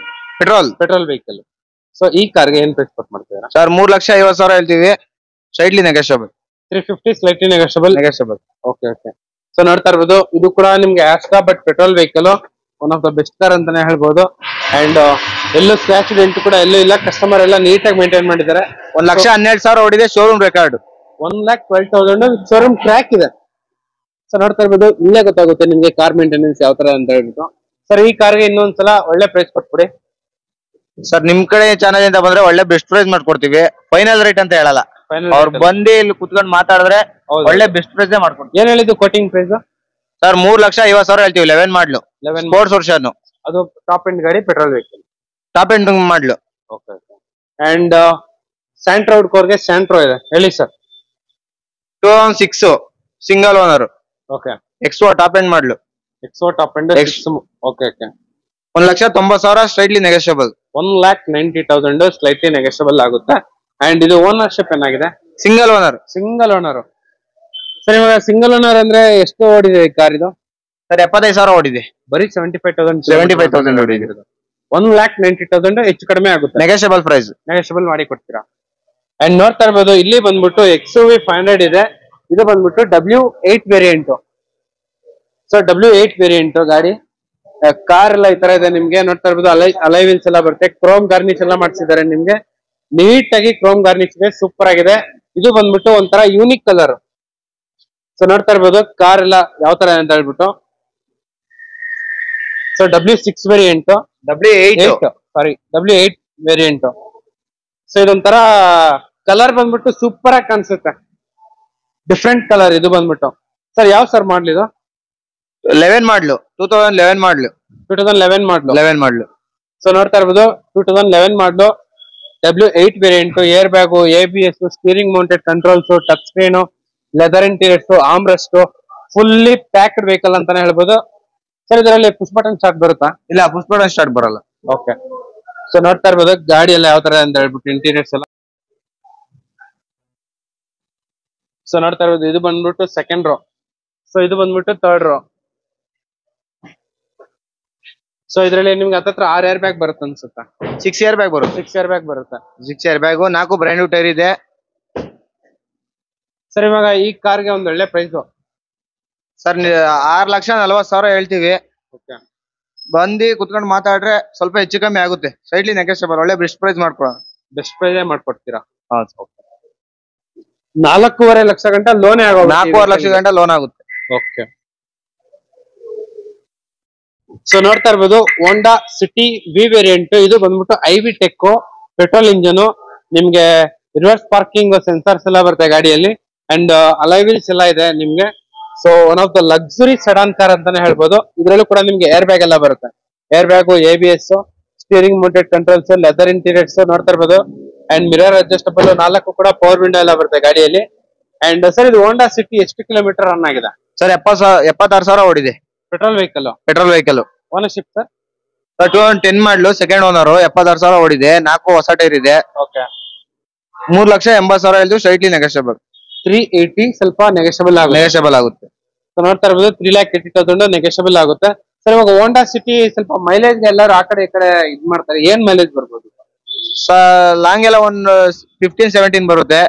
Petrol vehicle. So ಈ ಕಾರ್ಗೆ ಏನ್ ಪ್ರೈಸ್ ಕೊಟ್ ಮಾಡ್ತೀರಾ? ಸರ್ 3,50,000 ಹೇಳ್ತೀವಿ. Slightly negotiable. 350 slightly negotiable. Okay. So ನೋಡ್ತಾ ಇರ್ಬೋದು ಇದು ಕೂಡ ನಿಮ್ಗೆ Asta but petrol vehicle. One of the best car ಅಂತಾನೆ ಹೇಳ್ಬೋದು. ಅಂಡ್ ಎಲ್ಲೂ ಸ್ಕ್ರಾಚ್ ಡೆಂಟ್ ಕೂಡ ಎಲ್ಲೂ ಇಲ್ಲ. ಕಸ್ಟಮರ್ ಎಲ್ಲ ನೀಟಾಗಿ ಮೇಂಟೈನ್ ಮಾಡಿದ್ದಾರೆ. 1,12,000 ಓಡಿದೆ. ಶೋರೂಮ್ ರೆಕಾರ್ಡ್ 1,12,000 ಶೋರೂಮ್ ಟ್ರ್ಯಾಕ್ ಇದೆ. ಸೊ ನೋಡ್ತಾ ಇರ್ಬೋದು ಇಲ್ಲೇ ಗೊತ್ತಾಗುತ್ತೆ ನಿಮ್ಗೆ ಕಾರ್ ಮೇಂಟೆನೆನ್ಸ್ ಯಾವ ತರ ಅಂತ ಹೇಳ್ಬಿಟ್ಟು. ಸರ್ ಈ ಕಾರ್ಗೆ ಇನ್ನೊಂದ್ಸಲ ಒಳ್ಳೆ ಪ್ರೈಸ್ ಕೊಟ್ಬಿಡಿ. ಸರ್ ನಿಮ್ ಕಡೆ ಚಾನಲ್ ಇಂದ ಬಂದ್ರೆ ಒಳ್ಳೆ ಬೆಸ್ಟ್ ಪ್ರೈಸ್ ಮಾಡ್ಕೊಡ್ತೀವಿ. ಫೈನಲ್ ರೇಟ್ ಅಂತ ಹೇಳಲ್ಲ. ಅವ್ರು ಬಂದು ಇಲ್ಲಿ ಕುತ್ಕೊಂಡು ಮಾತಾಡಿದ್ರೆ ಒಳ್ಳೆ ಬೆಸ್ಟ್ ಪ್ರೈಸ್ ಮಾಡ್ಕೊಡ್ತೀವಿ. ಏನ್ ಹೇಳಿದ್ದು ಕೋಟಿಂಗ್ ಪ್ರೈಸ್? ಸರ್ 3,50,000 ಹೇಳ್ತೀವಿ. 11 ಮಾಡಲು ಸ್ಪೋರ್ಟ್ಸ್ ವರ್ಷನ್. ಅದು ಟಾಪ್ ಎಂಡ್ ಗಾಡಿ, petrol vehicle. Top end model. Okay. And Santro ಹುಡ್ಕೋರ್ಗೆ ಸ್ಯಾಂಟ್ರೋ ಇದೆ. ಹೇಳಿ sir. 2006 single owner. Okay. XO top end model. XO top end. Okay. 1,90,000 slightly negotiable. 1,90,000 slightly negotiable ಆಗುತ್ತೆ. And ಇದು ownership ಏನಾಗಿದೆ? Single owner. Sir ಇವಾಗ single owner ಅಂದ್ರೆ ಎಷ್ಟು ಓಡಿದೆ ಕಾರ್ ಇದು? ಸರ್ 75,000 ಓಡಿದೆ. ಬರೀ 75,000 ಓಡಿದೆ. 1,90,000 ಹೆಚ್ಚು ಕಡಿಮೆ ಆಗುತ್ತೆ. Negotiable price. ನೆಗೋಷಿಯಬಲ್ ಮಾಡಿ ಕೊಡ್ತೀರಾ. ಅಂಡ್ ನೋಡ್ತಾ ಇರ್ಬೋದು ಇಲ್ಲಿ ಬಂದ್ಬಿಟ್ಟು XUV 500 ಇದೆ. ಇದು ಬಂದ್ಬಿಟ್ಟು W8 variant. So W8 variant ಗಾಡಿ. ಕಾರ್ ಎಲ್ಲ ಈ ತರ ಇದೆ ನಿಮ್ಗೆ. ನೋಡ್ತಾ ಇರ್ಬೋದು ಅಲೈ ವೀಲ್ಸ್ ಎಲ್ಲ ಬರುತ್ತೆ. ಕ್ರೋಮ್ ಗಾರ್ನಿಶ್ ಎಲ್ಲ ಮಾಡಿಸಿದ್ದಾರೆ ನಿಮ್ಗೆ. ನೀಟ್ ಆಗಿ ಕ್ರೋಮ್ ಗಾರ್ನಿಶ್ ಇದೆ. ಸೂಪರ್ ಆಗಿದೆ. ಇದು ಬಂದ್ಬಿಟ್ಟು ಒಂಥರ ಯೂನಿಕ್ ಕಲರ್. ಸೊ ನೋಡ್ತಾ ಇರ್ಬೋದು ಕಾರ್ ಎಲ್ಲ ಯಾವ ತರ ಅಂತ ಹೇಳ್ಬಿಟ್ಟು. So W6 variant. W8 variant. So ಇದೊಂಥರ ಕಲರ್ ಬಂದ್ಬಿಟ್ಟು ಸೂಪರ್ ಆಗಿ ಕಾಣಿಸುತ್ತೆ. ಡಿಫ್ರೆಂಟ್ ಕಲರ್ ಇದು ಬಂದ್ಬಿಟ್ಟು. ಸರ್ ಯಾವ ಸರ್ ಮಾಡ್ಲಿ ಇದು? 11 ಮಾಡಲು. 2011 ಮಾಡಲು. 2011 ಮಾಡಲು. ಸೊ ನೋಡ್ತಾ ಇರ್ಬೋದು 2011 ಮಾಡಲು W8 variant. Air bag, ABS, steering mounted controls, touch screen, leather interiors, arm rest, fully packed vehicle ಅಂತಾನೆ ಹೇಳ್ಬೋದು. ಸರ್ ಇದರಲ್ಲಿ ಪುಷ್ ಬಟನ್ ಸ್ಟಾರ್ಟ್ ಬರುತ್ತಾ? ಇಲ್ಲ, ಪುಷ್ ಬಟನ್ ಸ್ಟಾರ್ಟ್ ಬರಲ್ಲ. ಓಕೆ. ಸೊ ನೋಡ್ತಾ ಇರ್ಬೋದು ಗಾಡಿ ಎಲ್ಲ ಯಾವ ತರ ಅಂತ ಹೇಳ್ಬಿಟ್ಟು ಇಂಟೀರಿಯರ್ಸ್ ಎಲ್ಲ. ಸೊ ನೋಡ್ತಾ ಇರ್ಬೋದು ಇದು ಬಂದ್ಬಿಟ್ಟು ಸೆಕೆಂಡ್ ರೋ. ಸೊ ಇದು ಬಂದ್ಬಿಟ್ಟು ಥರ್ಡ್ ರೋ. ಸೊ ಇದರಲ್ಲಿ ನಿಮ್ಗೆ ಹತ್ತತ್ರ 6 ಏರ್ ಬ್ಯಾಗ್ ಬರುತ್ತೆ ಅನ್ಸುತ್ತೆ. 6 ಏರ್ ಬ್ಯಾಗ್ ಬರುತ್ತೆ. 6 ಏರ್ ಬ್ಯಾಗ್ ಬರುತ್ತೆ. 6 ಏರ್ ಬ್ಯಾಗು, 4 ಬ್ರ್ಯಾಂಡ್ ಟೈರ್ ಇದೆ. ಸರ್ ಇವಾಗ ಈ ಕಾರ್ಗೆ ಒಂದು ಒಳ್ಳೆ ಪ್ರೈಸ್. ಸರ್ 6,40,000 ಹೇಳ್ತೀವಿ. ಓಕೆ. ಬಂದು ಕುತ್ಕೊಂಡು ಮಾತಾಡ್ರೆ ಸ್ವಲ್ಪ ಹೆಚ್ಚು ಕಮ್ಮಿ ಆಗುತ್ತೆ. Slightly negotiable. ಒಳ್ಳೆ ಬೆಸ್ಟ್ ಪ್ರೈಸ್ ಮಾಡ್ಕೊಡೋಣ. ಬೆಸ್ಟ್ ಪ್ರೈಸ್ ಮಾಡ್ಕೊಡ್ತೀರಾ? ಹೌದು. 4.5 ಲಕ್ಷ ಗಂಟ ಲೋನ್ ಆಗೋದು. 4.5 ಲಕ್ಷ ಗಂಟ ಲೋನ್ ಆಗುತ್ತೆ. ಓಕೆ. ಸೊ ನೋಡ್ತಾ ಇರ್ಬೋದು ಹೋಂಡಾ ಸಿಟಿ ವಿ ವೇರಿಯಂಟ್. ಇದು ಬಂದ್ಬಿಟ್ಟು IV ಟೆಕ್ ಪೆಟ್ರೋಲ್ ಇಂಜನ್. ನಿಮ್ಗೆ ರಿವರ್ಸ್ ಪಾರ್ಕಿಂಗ್ ಸೆನ್ಸರ್ಸ್ ಎಲ್ಲ ಬರುತ್ತೆ ಗಾಡಿಯಲ್ಲಿ. ಅಂಡ್ ಅಲೈ ವೀಲ್ಸ್ ಎಲ್ಲ ಇದೆ ನಿಮ್ಗೆ. So one of the luxury sedan car ಅಂತಾನೆ ಹೇಳ್ಬೋದು. ಇದ್ರಲ್ಲೂ ಕೂಡ ನಿಮ್ಗೆ ಏರ್ ಬ್ಯಾಗ್ ಎಲ್ಲ ಬರುತ್ತೆ. Air bag, ABS, steering mounted controls, leather interiors ನೋಡ್ತಾ ಇರ್ಬೋದು. ಅಂಡ್ ಮಿರರ್ ಅಡ್ಜಸ್ಟಬಲ್, 4 ಕೂಡ ಪವರ್ ವಿಂಡೋ ಎಲ್ಲ ಬರುತ್ತೆ ಗಾಡಿಯಲ್ಲಿ. ಅಂಡ್ ಸರ್ ಇದು ಹೋಂಡಾ ಸಿಟಿ ಎಷ್ಟು ಕಿಲೋಮೀಟರ್ ರನ್ ಆಗಿದೆ? ಸರ್ 76,000 ಓಡಿದೆ. Petrol vehicle. ಓನರ್ಶಿಪ್ ಸರ್ 2010 ಮಾಡಲು, ಸೆಕೆಂಡ್ ಓನರ್, 76,000 ಓಡಿದೆ. 4 ಹೊಸ ಟೈರ್ ಇದೆ. ಓಕೆ. 3,80,000 ಹೇಳ್ತೀವಿ, ಸ್ಟ್ರೈಟ್ಲಿ ನೆಗೋಷಿಯಬಲ್. 380 ಸ್ವಲ್ಪ ನೆಗೋಷಿಯಬಲ್ ಆಗುತ್ತೆ. ಸೊ ನೋಡ್ತಾ ಇರ್ಬೋದು 3,80,000 ನೆಗೋಷಿಯಬಲ್ ಆಗುತ್ತೆ. ಸರ್ ಇವಾಗ ಹೋಂಡಾ ಸಿಟಿ ಸ್ವಲ್ಪ ಮೈಲೇಜ್ ಎಲ್ಲರೂ ಆ ಕಡೆ ಈ ಕಡೆ ಇದ್ ಮಾಡ್ತಾರೆ, ಏನ್ ಮೈಲೇಜ್ ಬರ್ಬೋದು? ಲಾಂಗ್ ಎಲ್ಲ ಒಂದು 15-17 ಬರುತ್ತೆ.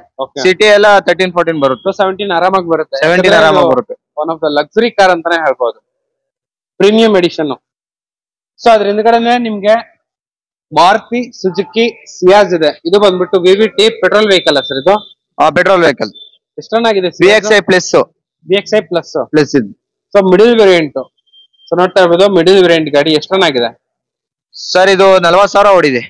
ಸಿಟಿ ಎಲ್ಲ 13-14 ಬರುತ್ತೆ. 17 ಆರಾಮಾಗಿ ಬರುತ್ತೆ. 17 ಆರಾಮಾಗಿ ಬರುತ್ತೆ. One of the luxury car ಅಂತಾನೆ ಹೇಳ್ಬೋದು, ಪ್ರೀಮಿಯಂ ಎಡಿಷನ್. ಸೊ ಅದ್ರ ಹಿಂದ್ಗಡೆನೆ ನಿಮ್ಗೆ ಮಾರುತಿ ಸುಜುಕಿ ಸಿಯಾಜ್ ಇದೆ. ಇದು ಬಂದ್ಬಿಟ್ಟು VVT ಪೆಟ್ರೋಲ್ ವೆಹಿಕಲ್ ಸರ್ ಇದು? Petrol vehicle. ಎಷ್ಟೊಂದಾಗಿದೆ? VXI ಪ್ಲಸ್ ಇದು. So middle variant. ಸೊ ನೋಡ್ತಾ ಇರ್ಬೋದು ಮಿಡಿಲ್ ವೇರಿಯಂಟ್ ಗಾಡಿ ಎಷ್ಟೊಂದಾಗಿದೆ ಸರ್? ಇದು 40,000 ಓಡಿದೆ.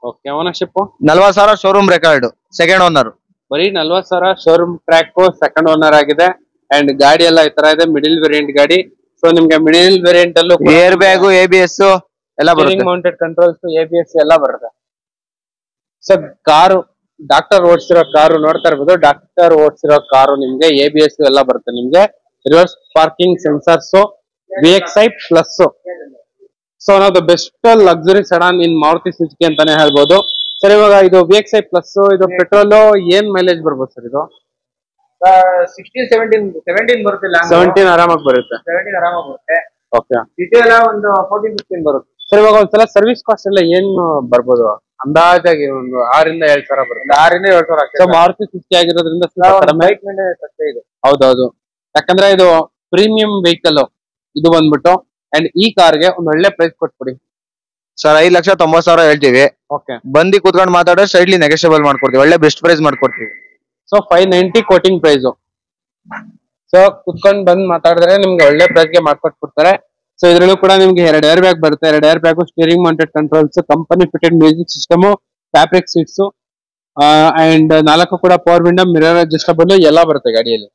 Okay. Ownership 40,000, showroom record, second owner. ಬರೀ 40,000 ಶೋರೂಮ್ ಟ್ರ್ಯಾಕ್, ಸೆಕೆಂಡ್ ಓನರ್ ಆಗಿದೆ. ಅಂಡ್ ಗಾಡಿ ಎಲ್ಲ ಈ ತರ ಇದೆ, ಮಿಡಿಲ್ ವೇರಿಯಂಟ್ ಗಾಡಿ. ಸೊ ನಿಮ್ಗೆ ಮಿಡಿಲ್ ವೇರಿಯಂಟ್ ಅಲ್ಲೂ ಏರ್ ಬ್ಯಾಗು, ABS ಎಲ್ಲ ಬರುತ್ತೆ, ಮೌಂಟೆಡ್ ಕಂಟ್ರೋಲ್ಸ್, ABS ಎಲ್ಲ ಬರುತ್ತೆ. ಸೊ ಕಾರು ಡಾಕ್ಟರ್ ಓಡಿಸಿರೋ ಕಾರು ನೋಡ್ತಾ ಇರ್ಬೋದು. ಡಾಕ್ಟರ್ ಓಡಿಸಿರೋ ಕಾರು ನಿಮ್ಗೆ ABS ಎಲ್ಲ ಬರುತ್ತೆ. ನಿಮ್ಗೆ reverse parking sensors, VXI plus. So one of the best luxury sedan in Maruti Suzuki ಅಂತಾನೆ ಹೇಳ್ಬೋದು. ಸರ್ ಇವಾಗ ಇದು VXI ಪ್ಲಸ್, ಇದು ಪೆಟ್ರೋಲ್ ಏನ್ ಮೈಲೇಜ್ ಬರ್ಬೋದು ಸರ್? ಇದು 16-17 ಬರುತ್ತೆ. 17 ಆರಾಮಾಗಿ ಬರುತ್ತೆ. ಓಕೆ. ಸಿಟಿ ಎಲ್ಲ ಒಂದು 14-15 ಬರುತ್ತೆ. ಸರ್ ಇವಾಗ ಒಂದ್ಸಲ ಸರ್ವಿಸ್ ಕಾಸ್ಟ್ ಎಲ್ಲ ಏನ್ ಬರ್ಬೋದು ಅಂದಾಜಾಗಿ? ಒಂದು 6,000-7,000 ಬರುತ್ತೆ. 6,000-7,000. ಸೊ ಮಾರುತಿ ಸುಜುಕಿ ಆಗಿರೋದ್ರಿಂದ ಹೌದೌದು, ಯಾಕಂದ್ರೆ ಇದು ಪ್ರೀಮಿಯಂ ವೆಹಿಕಲ್ ಇದು ಬಂದ್ಬಿಟ್ಟು. ಅಂಡ್ ಈ ಕಾರ್ಗೆ ಒಂದು ಒಳ್ಳೆ ಪ್ರೈಸ್ ಕೊಟ್ಬಿಡಿ ಸರ್. 5,90,000 ಹೇಳ್ತೀವಿ. ಓಕೆ. ಬಂದಿ ಕೂತ್ಕೊಂಡು ಮಾತಾಡೋ ಸ್ಟ್ರೈಟ್ಲಿ ನೆಗೋಷಿಯಬಲ್ ಮಾಡ್ಕೊಡ್ತೀವಿ, ಒಳ್ಳೆ ಬೆಸ್ಟ್ ಪ್ರೈಸ್ ಮಾಡ್ಕೊಡ್ತೀವಿ. So 590 quoting price. ಸೊ ಕುತ್ಕೊಂಡ್ ಬಂದ್ ಮಾತಾಡಿದ್ರೆ ನಿಮ್ಗೆ ಒಳ್ಳೆ ಪ್ರೈಸ್ ಗೆ ಮಾಡ್ಕೊಟ್ಬಿಡ್ತಾರೆ. ಸೊ ಇದ್ರಲ್ಲೂ ಕೂಡ ನಿಮ್ಗೆ 2 ಏರ್ ಬ್ಯಾಗ್ ಬರುತ್ತೆ. 2 air bag, steering mounted controls, company fitted music system, fabric seats, and 4 ಕೂಡ ಪವರ್ ವಿಂಡೋ, ಮಿರರ್ ಅಡ್ಜಸ್ಟಬಲ್ ಎಲ್ಲ ಬರುತ್ತೆ ಗಾಡಿಯಲ್ಲಿ.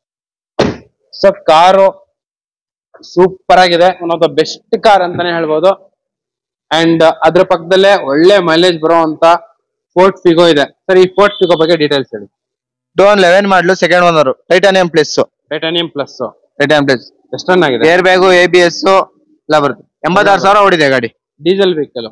ಸೊ ಕಾರು ಸೂಪರ್ ಆಗಿದೆ, one of the best car ಅಂತಾನೆ ಹೇಳ್ಬೋದು. ಅಂಡ್ ಅದ್ರ ಪಕ್ಕದಲ್ಲೇ ಒಳ್ಳೆ ಮೈಲೇಜ್ ಬರುವಂತ ಫೋರ್ಟ್ ಫಿಗೋ ಇದೆ. ಸರ್ ಈ ಫೋರ್ಟ್ ಫಿಗೋ ಬಗ್ಗೆ ಡೀಟೇಲ್ಸ್ ಹೇಳಿ. 2011 model, second owner, Titanium plus. ಎಷ್ಟೊಂದಾಗಿದೆ? ಏರ್ ಬ್ಯಾಗು, ABS ಎಲ್ಲ ಬರುತ್ತೆ. 86,000 ಓಡಿದೆ ಗಾಡಿ. Diesel vehicle.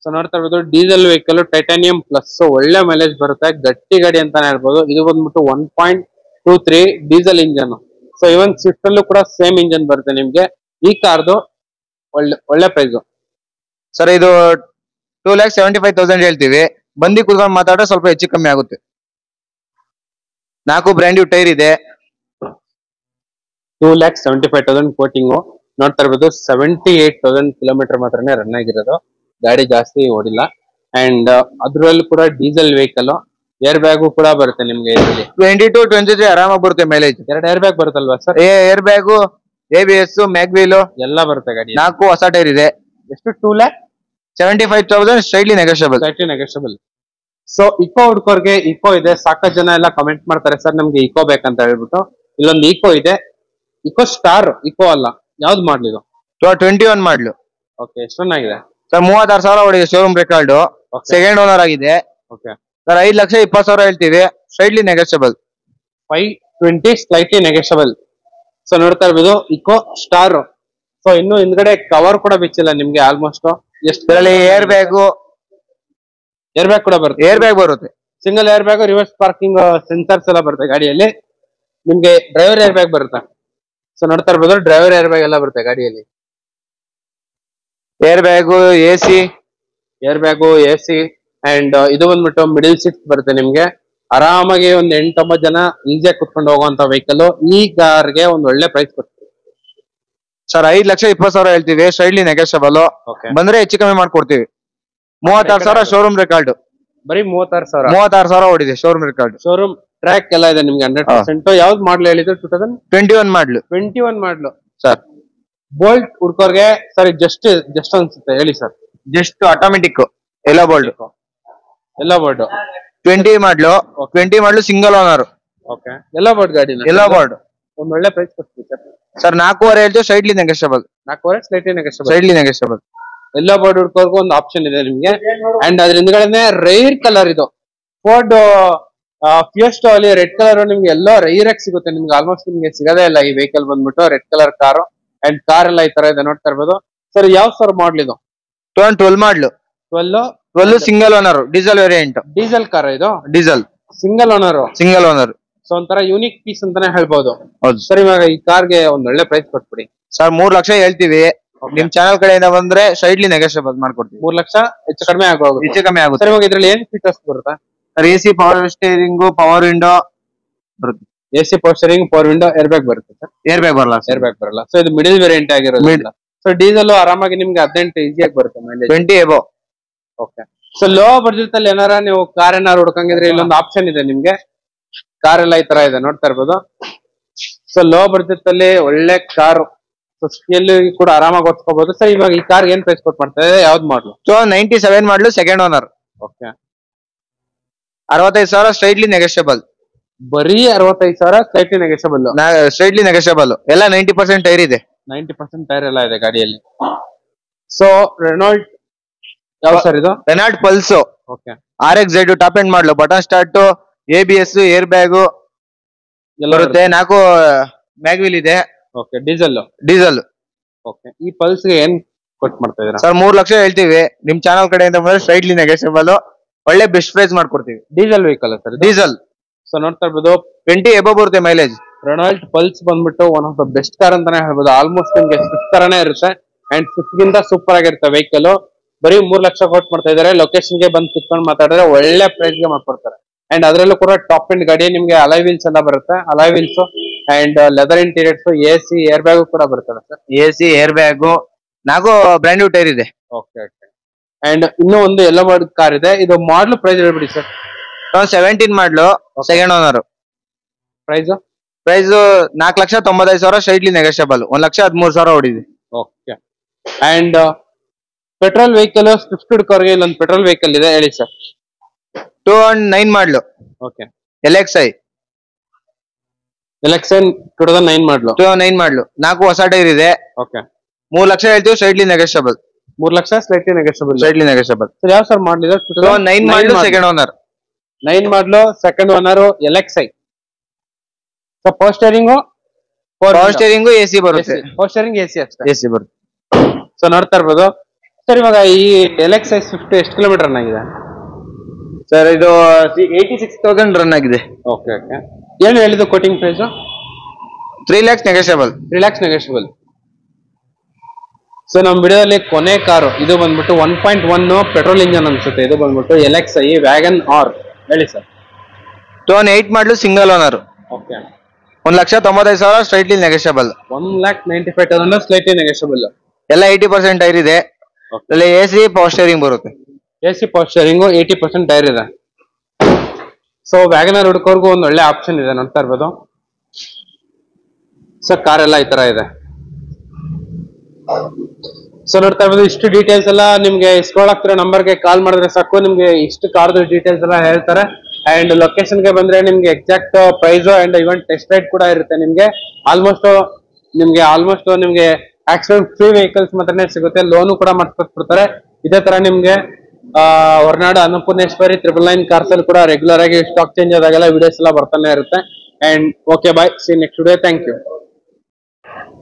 ಸೊ ನೋಡ್ತಾ ಇರ್ಬೋದು ಡೀಸೆಲ್ ವೆಹಿಕಲ್, ಟೈಟಾನಿಯಂ ಪ್ಲಸ್, ಒಳ್ಳೆ ಮೈಲೇಜ್ ಬರುತ್ತೆ, ಗಟ್ಟಿ ಗಾಡಿ ಅಂತಾನೆ ಹೇಳ್ಬೋದು. ಇದು ಬಂದ್ಬಿಟ್ಟು 1.23 ಡೀಸೆಲ್ ಇಂಜನ್. ಸೊ ಇವನ್ ಸ್ವಿಫ್ಟ್ ಅಲ್ಲೂ ಕೂಡ ಸೇಮ್ ಇಂಜನ್ ಬರುತ್ತೆ ನಿಮ್ಗೆ. ಈ ಕಾರ್ದು ಒಳ್ಳೆ ಪ್ರೈಸ್ ಸರ್. ಇದು 2,75,000 ಹೇಳ್ತೀವಿ. ಬಂದಿ ಕುತ್ಕೊಂಡು ಮಾತಾಡ್ರೆ ಸ್ವಲ್ಪ ಹೆಚ್ಚು ಕಮ್ಮಿ ಆಗುತ್ತೆ. 4 ಬ್ರ್ಯಾಂಡ್ ನ್ಯೂ ಟೈರ್ ಇದೆ. 2,75,000 ಕೋಟಿಂಗು. ನೋಡ್ತಾ ಇರ್ಬೋದು 78,000 ಕಿಲೋಮೀಟರ್ ಮಾತ್ರನೇ ರನ್ ಆಗಿರೋದು, ಗಾಡಿ ಜಾಸ್ತಿ ಓಡಿಲ್ಲ. ಅಂಡ್ ಅದ್ರಲ್ಲೂ ಕೂಡ ಡೀಸೆಲ್ ವೆಹಿಕಲ್. ಏರ್ ಬ್ಯಾಗು ಕೂಡ ಬರುತ್ತೆ ನಿಮ್ಗೆ. 22-23 ಆರಾಮಾಗಿ ಬರುತ್ತೆ ಮೈಲೇಜ್. 2 ಏರ್ ಬ್ಯಾಗ್ ಬರುತ್ತಲ್ವಾ sir? Air bag, ABS, mag wheel ಎಲ್ಲ ಬರುತ್ತೆ ಗಾಡಿ. 4 ಹೊಸ ಟೈರ್ ಇದೆ. ಎಷ್ಟು? 2,75,000 ಸ್ಟ್ರೈಟ್ಲಿ ನೆಗೋಷಿಯಬಲ್. ಸೊ ಇಕೋ ಹುಡ್ಕೋರ್ಗೆ ಇಕೋ ಇದೆ. ಸಾಕಷ್ಟು ಜನ ಎಲ್ಲ ಕಮೆಂಟ್ ಮಾಡ್ತಾರೆ ಸರ್ ನಮ್ಗೆ ಇಕೋ ಬೇಕಂತ ಹೇಳ್ಬಿಟ್ಟು. ಇಲ್ಲೊಂದು ಇಕೋ ಇದೆ, ಇಕೋ ಸ್ಟಾರ್, ಇಕೋ ಅಲ್ಲ. ಯಾವ್ದು ಮಾಡ್ಲಿದು? 21 ಮಾಡ್ಲು. ಓಕೆ. ಎಷ್ಟೊಂದಾಗಿದೆ ಸರ್? 36,000 ಓಡಿದೆ, ಶೋರೂಮ್ ರೆಕಾರ್ಡ್, ಸೆಕೆಂಡ್ ಓನರ್ ಆಗಿದೆ. ಓಕೆ ಸರ್ 5,20,000 ಹೇಳ್ತೀವಿ, straightly negotiable. 520 slightly negotiable. So ನೋಡ್ತಾ ಇರ್ಬೋದು ಇಕೋ ಸ್ಟಾರ್. ಸೊ ಇನ್ನು ಹಿಂದ್ಗಡೆ ಕವರ್ ಕೂಡ ಬಿಚ್ಚಿಲ್ಲ ನಿಮ್ಗೆ ಆಲ್ಮೋಸ್ಟ್. ಇದರಲ್ಲಿ ಏರ್ ಬ್ಯಾಗ್ ಕೂಡ ಬರುತ್ತೆ. Single air bag, reverse parking sensors ಎಲ್ಲ ಬರುತ್ತೆ ಗಾಡಿಯಲ್ಲಿ. ನಿಮ್ಗೆ ಡ್ರೈವರ್ ಏರ್ ಬ್ಯಾಗ್ ಬರುತ್ತೆ. ಸೊ ನೋಡ್ತಾ ಇರ್ಬೋದು ಡ್ರೈವರ್ ಏರ್ ಬ್ಯಾಗ್ ಎಲ್ಲ ಬರುತ್ತೆ ಗಾಡಿಯಲ್ಲಿ. ಏರ್ ಬ್ಯಾಗು, AC ಅಂಡ್ ಇದು ಬಂದ್ಬಿಟ್ಟು ಮಿಡಿಲ್ ಸೀಟ್ ಬರುತ್ತೆ ನಿಮ್ಗೆ. ಆರಾಮಾಗಿ ಒಂದ್ 8-9 ಜನ ಈಸಿಯಾಗಿ ಕುತ್ಕೊಂಡು ಹೋಗುವಂತ ವೆಹಿಕಲ್. ಈ ಕಾರ್ಗೆ ಒಂದು ಒಳ್ಳೆ ಪ್ರೈಸ್ ಕೊಡ್ತೀವಿ ಸರ್. 5,20,000 ಹೇಳ್ತೀವಿ, ಸ್ಟ್ರೈಟ್ಲಿ ನೆಗೋಷಿಯಬಲ್. ಬಂದ್ರೆ ಹೆಚ್ಚು ಕಮ್ಮಿ ಮಾಡ್ಕೊಡ್ತೀವಿ. 36,000 ಶೋರೂಮ್ ರೆಕಾರ್ಡ್. ಬರೀ 36,000. 36,000 ಓಡಿದೆ ಶೋರೂಮ್ ರೆಕಾರ್ಡ್. ಶೋರೂಮ್ ಟ್ರ್ಯಾಕ್ ಎಲ್ಲ ಇದೆ ನಿಮ್ಗೆ 100%. ಯಾವ್ದು ಮಾಡ್ಲು ಹೇಳಿದ್ರು? 2021 ಮಾಡ್ಲು. 21 model sir. ಬೋಲ್ಟ್ ಹುಡ್ಕೋರ್ಗೆ ಸರ್ ಜಸ್ಟ್ ಅನ್ಸುತ್ತೆ ಹೇಳಿ sir? Just automatic yellow board. 20 model, single owner. Okay. Yellow board ಗಾಡಿ. Yellow board. ಒಂದ್ ಒಳ್ಳೆ ಪ್ರೈಸ್ ಕೊಡ್ತೀವಿ ಸರ್. ಸರ್ 4.5 ಹೇಳ್ತೀವಿ, slightly negotiable. 4.5 slightly negotiable. Slightly negotiable. Yellow board ಹುಡ್ಕೋರ್ಗು ಒಂದು ಆಪ್ಷನ್ ಇದೆ ನಿಮ್ಗೆ. ಅಂಡ್ ಅದ್ರ ಹಿಂದ್ಗಡೆನೆ ರೈರ್ ಕಲರ್ ಇದು ಫೋರ್ಡ್ ಫಿಯೆಸ್ಟೋ ಅಲ್ಲಿ ರೆಡ್ ಕಲರ್ ನಿಮ್ಗೆ ಎಲ್ಲೋ ರೈರ್ ಆಗಿ ಸಿಗುತ್ತೆ. ನಿಮ್ಗೆ ಆಲ್ಮೋಸ್ಟ್ ನಿಮ್ಗೆ ಸಿಗದೇ ಇಲ್ಲ ಈ ವೆಹಿಕಲ್ ಬಂದ್ಬಿಟ್ಟು red colour car. And car ಎಲ್ಲ ಈ ತರ ಇದೆ ನೋಡ್ತಾ ಇರ್ಬೋದು ಸರ್. ಯಾವ ಸರ್ ಮಾಡ್ಲ್ ಇದು? 2012 model. 12 single owner diesel variant. Diesel car ಇದು? Diesel single owner. Single owner. So ಒಂಥರ ಯೂನಿಕ್ ಪೀಸ್ ಅಂತಾನೆ ಹೇಳ್ಬೋದು. ಹೌದು ಸರ್. ಇವಾಗ ಈ ಕಾರ್ಗೆ ಒಂದ್ ಒಳ್ಳೆ ಪ್ರೈಸ್ ಕೊಟ್ಬಿಡಿ ಸರ್. 3 ಲಕ್ಷ ಹೇಳ್ತೀವಿ. ನಿಮ್ ಚಾನಲ್ ಕಡೆಯಿಂದ ಬಂದ್ರೆ ಸ್ಲೈಟ್ಲಿ ನೆಗೋಷಿಯಬಲ್ ಮಾಡ್ಕೊಡ್ತೀವಿ. 3 ಲಕ್ಷ ಹೆಚ್ಚು ಕಡಿಮೆ ಆಗೋದು. ಹೆಚ್ಚು ಕಮ್ಮಿ ಆಗುತ್ತೆ ಸರ್. ಇವಾಗ ಇದ್ರಲ್ಲಿ ಏನ್ ಫೀಚರ್ಸ್ ಬರುತ್ತೆ sir? AC power steering, power window ಬರುತ್ತೆ. AC power steering, power window, air bag ಬರುತ್ತೆ ಸರ್. ಏರ್ ಬ್ಯಾಗ್ ಬರಲ್ಲ. ಏರ್ ಬ್ಯಾಗ್ ಬರಲ್ಲ. ಸೊ ಇದು ಮಿಡಲ್ ವೇರಿಯಂಟ್ ಆಗಿರೋದ್ರಿಂದ ಸೊ ಡೀಸೆಲ್ ಆರಾಮಾಗಿ ನಿಮ್ಗೆ 18 ಈಸಿಯಾಗಿ ಬರುತ್ತೆ mileage. 20 above. Okay. So low budget ಅಲ್ಲಿ ಏನಾರ ನೀವು ಕಾರ್ ಏನಾರು ಹುಡ್ಕಂಗಿದ್ರೆ ಇಲ್ಲೊಂದು ಆಪ್ಷನ್ ಇದೆ ನಿಮ್ಗೆ. ಕಾರ್ ಎಲ್ಲ ಈ ತರ ಇದೆ ನೋಡ್ತಾ ಇರ್ಬೋದು. ಸೊ ಲೋ ಬಡ್ಜೆಟ್ ಅಲ್ಲಿ ಒಳ್ಳೆ ಕಾರು ಎಲ್ಲಿ ಕೂಡ ಆರಾಮಾಗಿ ಓಡಿಸ್ಕೋಬಹುದು ಸರ್. ಇವಾಗ ಈ ಕಾರ್ ಏನ್ ಪ್ರೈಸ್ ಕೊಟ್ಟು ಮಾಡ್ತಾ ಇದೆ? ಯಾವ್ದು model? 97 model, second owner. Okay. 65,000 slightly negotiable. ಬರೀ 65,000 ಸ್ಲೈಟ್ಲಿ ನೆಗೋಷಿಯಬಲ್. Straightly negotiable. ಎಲ್ಲ 90% ಟೈರ್ ಇದೆ. 90% ಟೈರ್ ಎಲ್ಲ ಇದೆ ಗಾಡಿಯಲ್ಲಿ. ಸೊ ರೆನಾಲ್ಟ್ ಯಾವ ಸರ್ ಇದು? Renault Pulse. Okay. RX-Z top end model, button start, ABS, air bag ಎಲ್ಲ ಬರುತ್ತೆ. 4 ಮ್ಯಾಗ್ವಿಲ್ ಇದೆ. ಓಕೆ. ಡೀಸೆಲ್. ಡೀಸೆಲ್. ಓಕೆ. ಈ ಪಲ್ಸ್ ಗೆ ಏನ್ ಕೊಟ್ಟು ಮಾಡ್ತಾ ಇದೀರಾ ಸರ್? 3 ಲಕ್ಷ ಹೇಳ್ತೀವಿ. ನಿಮ್ ಚಾನಲ್ ಕಡೆಯಿಂದ ಬಂದ್ರೆ ಸ್ಟ್ರೈಟ್ಲಿ ನೆಗೋಷಿಯಬಲ್. ಒಳ್ಳೆ ಬೆಸ್ಟ್ ಪ್ರೈಸ್ ಮಾಡ್ಕೊಡ್ತೀವಿ. Diesel vehicle sir? Diesel. So ನೋಡ್ತಾ ಇರ್ಬೋದು 20 ಎಬೋ ಬರುತ್ತೆ ಮೈಲೇಜ್. ರೆನಾಲ್ಟ್ ಪಲ್ಸ್ ಬಂದ್ಬಿಟ್ಟು one of the best car ಅಂತಾನೆ ಹೇಳ್ಬೋದು. ಆಲ್ಮೋಸ್ಟ್ ನಿಮ್ಗೆ ಸ್ವಿಫ್ಟ್ ತರಾನೇ ಇರುತ್ತೆ. ಅಂಡ್ ಸ್ವಿಫ್ಟ್ ಗಿಂತ ಸೂಪರ್ ಆಗಿರುತ್ತೆ ವೆಹಿಕಲ್. ಬರೀ 3 ಲಕ್ಷ ಕೊಟ್ಟು ಮಾಡ್ತಾ ಇದಾರೆ. ಲೊಕೇಶನ್ ಗೆ ಬಂದು ಕುತ್ಕೊಂಡು ಮಾತಾಡಿದ್ರೆ ಒಳ್ಳೆ ಪ್ರೈಸ್ ಗೆ ಮಾಡ್ಕೊಡ್ತಾರೆ. ಅಂಡ್ ಅದರಲ್ಲೂ ಕೂಡ ಟಾಪ್ ಎಂಡ್ ಗಾಡಿ ನಿಮ್ಗೆ ಅಲಾಯ್ ವೀಲ್ಸ್ ಎಲ್ಲ ಬರುತ್ತೆ. Alloy wheels and leather interiors, AC, air bag ಕೂಡ ಬರ್ತದೆ sir. AC, air bag, 4 brand new tyre ಇದೆ. ಓಕೆ. ಓಕೆ. ಅಂಡ್ ಇನ್ನೂ ಒಂದು ಎಲ್ಲೋ ಬೋರ್ಡ್ ಕಾರ್ ಇದೆ. ಇದು ಮಾಡ್ಲು ಪ್ರೈಸ್ ಹೇಳ್ಬಿಡಿ sir. 17 model, second owner. Price 4,95,000 straightly negotiable. 1,13,000 ಹೊಡಿದೆ. Okay. And petrol vehicle Swift ಹುಡ್ಕೋರ್ಗೆ ಇಲ್ಲೊಂದು ಪೆಟ್ರೋಲ್ ವೆಹಿಕಲ್ ಇದೆ ಹೇಳಿ sir. 2009 model. Okay. LXi 2009 model. 2009 model, 4 ಹೊಸ ಟೈರ್ ಇದೆ. ಓಕೆ. 3 ಲಕ್ಷ ಹೇಳ್ತೀವಿ, straightly negotiable. 3 lakh slightly negotiable. Straightly negotiable. Sir ಯಾವ ಸರ್ ಮಾಡಲ್ ಇದೆ? 2009 model, second owner. 9 model, second owner, LXi. So power steering AC ಬರುತ್ತೆ. ಪವರ್ ಸ್ಟೇರಿಂಗ್ AC ಅಷ್ಟೇ. AC ಬರುತ್ತೆ. So ನೋಡ್ತಾ ಇರ್ಬೋದು ಸರ್. ಇವಾಗ ಈ LXi ಸ್ವಿಫ್ಟ್ ಎಷ್ಟು ಕಿಲೋಮೀಟರ್ ರನ್ ಆಗಿದೆ ಸರ್? ಇದು 86,000 ರನ್ ಆಗಿದೆ. ಓಕೆ. ಓಕೆ. ಏನು ಹೇಳಿದ್ದು quoting price? 3 lakhs negotiable. 3 lakhs negotiable. So ನಮ್ಮ ವಿಡಿಯೋದಲ್ಲಿ ಕೊನೆ ಕಾರು ಇದು ಬಂದ್ಬಿಟ್ಟು 1.1 ಪೆಟ್ರೋಲ್ ಇಂಜನ್ ಅನ್ಸುತ್ತೆ. ಇದು ಬಂದ್ಬಿಟ್ಟು LXi ವ್ಯಾಗನ್ ಆರ್ ಹೇಳಿ sir. 2008 model, single owner. Okay. 1,95,000 straightly negotiable. 1,95,000 slightly negotiable. ಎಲ್ಲ 80% ಟೈರ್ ಇದೆ. AC ಪವರ್ ಸ್ಟೇರಿಂಗ್ ಬರುತ್ತೆ. AC ಪವರ್ ಸ್ಟೇರಿಂಗ್, 80% ಟೈರ್ ಇದೆ. ಸೊ ವ್ಯಾಗನರ್ ಹುಡುಕೋರ್ಗು ಒಂದು ಒಳ್ಳೆ ಆಪ್ಷನ್ ಇದೆ ನೋಡ್ತಾ ಇರ್ಬೋದು. ಸೊ ಕಾರ್ ಎಲ್ಲ ಈ ತರ ಇದೆ. ಸೊ ನೋಡ್ತಾ ಇರ್ಬೋದು ಇಷ್ಟು ಡೀಟೇಲ್ಸ್ ಎಲ್ಲ ನಿಮ್ಗೆ ಸ್ಕ್ರೋಲ್ ಆಗ್ತಿರೋ ನಂಬರ್ಗೆ ಕಾಲ್ ಮಾಡಿದ್ರೆ ಸಾಕು, ನಿಮ್ಗೆ ಇಷ್ಟು ಕಾರ್ದು ಡೀಟೇಲ್ಸ್ ಎಲ್ಲ ಹೇಳ್ತಾರೆ. ಅಂಡ್ ಲೊಕೇಶನ್ ಗೆ ಬಂದ್ರೆ ನಿಮ್ಗೆ exact price and even test ride ಕೂಡ ಇರುತ್ತೆ. ನಿಮ್ಗೆ ಆಲ್ಮೋಸ್ಟ್ ನಿಮ್ಗೆ ಆಕ್ಸಿಡೆಂಟ್ ಫ್ರೀ ವೆಹಿಕಲ್ಸ್ ಮಾತ್ರನೇ ಸಿಗುತ್ತೆ. ಲೋನು ಕೂಡ ಮಾಡ್ಕೊಡ್ತಾರೆ. ಇದೇ ತರ ನಿಮ್ಗೆ ಹೊರನಾಡು ಅನ್ನಪೂರ್ಣೇಶ್ವರಿ 999 ಕಾರ್ಸ್ ಅಲ್ಲಿ ಕೂಡ ರೆಗ್ಯುಲರ್ ಆಗಿ ಸ್ಟಾಕ್ ಚೇಂಜ್ ಆದಾಗೆಲ್ಲ ವಿಡಿಯೋಸ್ ಎಲ್ಲ ಬರ್ತಾನೆ ಇರುತ್ತೆ. And okay bye, see next video. Thank you.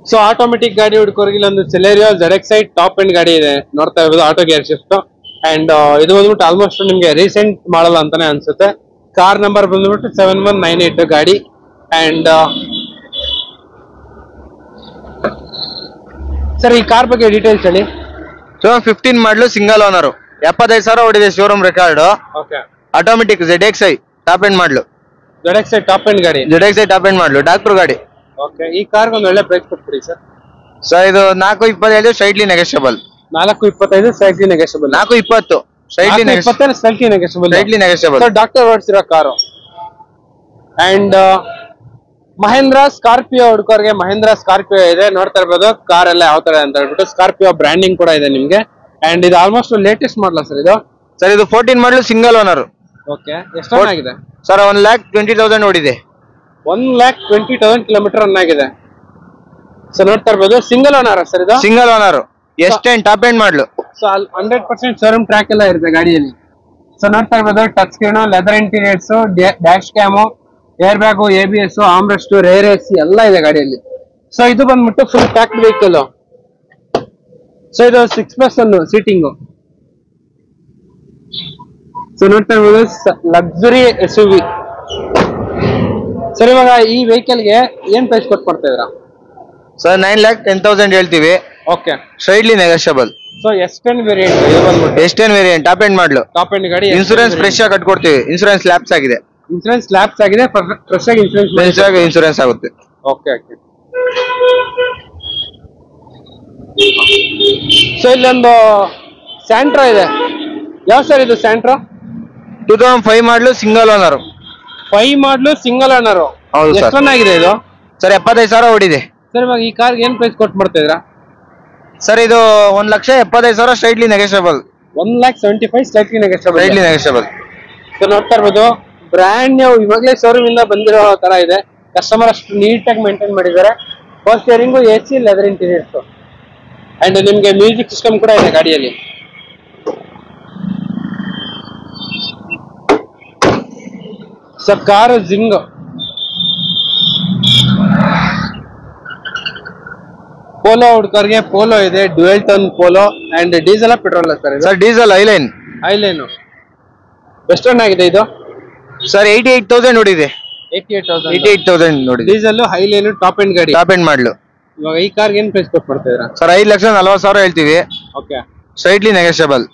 So automatic ಗಾಡಿ ಹುಡ್ಕೋರ್ಗೆ ಇಲ್ಲೊಂದು Celerio ZXi ಟಾಪ್ ಎಂಡ್ ಗಾಡಿ ಇದೆ ನೋಡ್ತಾ ಇರೋದು, ಆಟೋ ಗೇರ್ ಶಿಫ್ಟ್. ಅಂಡ್ ಇದು ಬಂದ್ಬಿಟ್ಟು ಆಲ್ಮೋಸ್ಟ್ ನಿಮ್ಗೆ ರೀಸೆಂಟ್ ಮಾಡಲ್ಲ ಅಂತಾನೆ ಅನ್ಸುತ್ತೆ. ಕಾರ್ ನಂಬರ್ ಬಂದ್ಬಿಟ್ಟು 7198 ಗಾಡಿ. ಅಂಡ್ ಸರ್ ಈ ಕಾರ್ ಬಗ್ಗೆ ಡೀಟೇಲ್ಸ್ ಹೇಳಿ. 2015 ಮಾಡ್ಲು, ಸಿಂಗಲ್ ಓನರ್, 75,000 ಹೊಡಿದೆ showroom record. Okay. Automatic ZXi top end model. ZXi top end ಗಾಡಿ. ZXi top end model, doctor ಗಾಡಿ. ಓಕೆ. ಈ ಕಾರ್ ಒಂದು ಒಳ್ಳೆ ಪ್ರೈಸ್ ಕೊಟ್ಬಿಡಿ ಸರ್. ಸರ್ ಇದು 4.25 straightly negotiable. 4.25 slightly negotiable. 4.20 straightly negotiable. Straightly negotiable. Sir doctor ಓಡಿಸಿರೋ car. And Mahindra Scorpio ಹುಡುಕೋರ್ಗೆ Mahindra Scorpio ಇದೆ ನೋಡ್ತಾ ಇರ್ಬೋದು. ಕಾರ್ ಎಲ್ಲ ಯಾವ ತರ ಅಂತ ಹೇಳ್ಬಿಟ್ಟು ಸ್ಕಾರ್ಪಿಯೋ ಬ್ರ್ಯಾಂಡಿಂಗ್ ಕೂಡ ಇದೆ ನಿಮ್ಗೆ. ಅಂಡ್ ಇದು ಆಲ್ಮೋಸ್ಟ್ ಲೇಟೆಸ್ಟ್ ಮಾಡಲ ಸರ್ ಇದು. ಸರ್ ಇದು 14 ಮಾಡ್ಲು, ಸಿಂಗಲ್ ಓನರ್. ಓಕೆ. ಎಷ್ಟು ಆಗಿದೆ ಸರ್? 1,20,000 ಓಡಿದೆ. 1,20,000 ಕಿಲೋಮೀಟರ್ ರನ್ ಆಗಿದೆ. ಸೊ ನೋಡ್ತಾ ಇರ್ಬೋದು, ಸಿಂಗಲ್ ಓನರ್ ಸರ್ ಇದು. Single owner, S10 top end model. So ಅಲ್ಲಿ 100% ಶೋರೂಮ್ ಟ್ರ್ಯಾಕ್ ಎಲ್ಲ ಇರುತ್ತೆ ಗಾಡಿಯಲ್ಲಿ. ಸೊ ನೋಡ್ತಾ ಇರ್ಬೋದು, touch screen, leather interiors, dash cam, air bag, ABS, armrest, rear AC ಎಲ್ಲ ಇದೆ ಗಾಡಿಯಲ್ಲಿ. ಸೊ ಇದು ಬಂದ್ಬಿಟ್ಟು ಫುಲ್ ಪ್ಯಾಕ್ಡ್ ವೆಹಿಕಲ್. ಸೊ ಇದು 6+1 ಸೀಟಿಂಗು. ಸೊ ನೋಡ್ತಾ ಇರ್ಬೋದು, ಲಕ್ಸುರಿ SUV. ಸರ್ ಇವಾಗ ಈ ವೆಹಿಕಲ್ಗೆ ಏನ್ ಪ್ರೈಸ್ ಕೊಡ್ತಾ ಇದ್ದೀರಾ? ಸರ್ 9,10,000 ಹೇಳ್ತೀವಿ. Okay, straightly negotiable. So S10 variant ಇದು ಬಂದ್ಬಿಟ್ಟು S10 variant top end model. Top end ಗಾಡಿ. ಇನ್ಸೂರೆನ್ಸ್ ಫ್ರೆಶ್ ಆಗಿ ಕಟ್ಕೊಡ್ತೀವಿ. ಇನ್ಸೂರೆನ್ಸ್ ಲ್ಯಾಪ್ಸ್ ಆಗಿದೆ. ಇನ್ಸೂರೆನ್ಸ್ ಲ್ಯಾಪ್ಸ್ ಆಗಿದೆ, ಫ್ರೆಶ್ ಆಗಿ ಇನ್ಸೂರೆನ್ಸ್ ಆಗುತ್ತೆ. Okay okay. ಸೊ ಇಲ್ಲೊಂದು ಸ್ಯಾಂಟ್ರೋ ಇದೆ. ಯಾವ ಸರ್ ಇದು Santro? 2005 model, single owner. 5 model, single owner. ಹೌದು ಸರ್. ಎಷ್ಟು ಆಗಿದೆ ಇದು? ಸರ್ 75,000 ಓಡಿದೆ. ಸರ್ ಇವಾಗ ಈ ಕಾರ್ಗೆ ಏನ್ ಪ್ರೈಸ್ ಕೊಟ್ಟು ಮಾಡ್ತಾ ಇದ್ದೀರಾ? ಸರ್ ಇದು 1,75,000 straightly negotiable. 1,75,000 slightly negotiable. Straightly negotiable. So ನೋಡ್ತಾ ಇರ್ಬೋದು, ಬ್ರ್ಯಾಂಡ್ ನ್ಯೂ, ಇವಾಗಲೇ ಶೋರೂಮ್ ಇಂದ ಬಂದಿರೋ ತರ ಇದೆ. ಕಸ್ಟಮರ್ ಅಷ್ಟು ನೀಟಾಗಿ ಮೇಂಟೈನ್ ಮಾಡಿದ್ದಾರೆ. Power steering, AC, leather interiors, and ನಿಮ್ಗೆ ಮ್ಯೂಸಿಕ್ ಸಿಸ್ಟಮ್ ಕೂಡ ಇದೆ ಗಾಡಿಯಲ್ಲಿ. ಸೊ ಕಾರು ಜಿಂಗ್. ಪೋಲೋ ಹುಡ್ಕರ್ಗೆ ಪೋಲೋ ಇದೆ, dual tone Polo, and diesel petrol sir? Sir diesel highline. Highline. ಎಷ್ಟು ರನ್ ಆಗಿದೆ ಇದು? ಸರ್ 88,000 ಓಡಿದೆ. 88,000 ನೋಡಿ. ಡೀಸೆಲ್, ಐಲೈನು, ಟಾಪ್ ಎಂಡ್ ಗಾಡಿ. Top end model. ಇವಾಗ ಈ ಕಾರ್ಗೆ ಏನ್ ಪ್ರೈಸ್ ಕೊಟ್ಟು ಮಾಡ್ತಾ ಇದ್ದೀರಾ? ಸರ್ 5,40,000 ಹೇಳ್ತೀವಿ. Okay, straightly negotiable.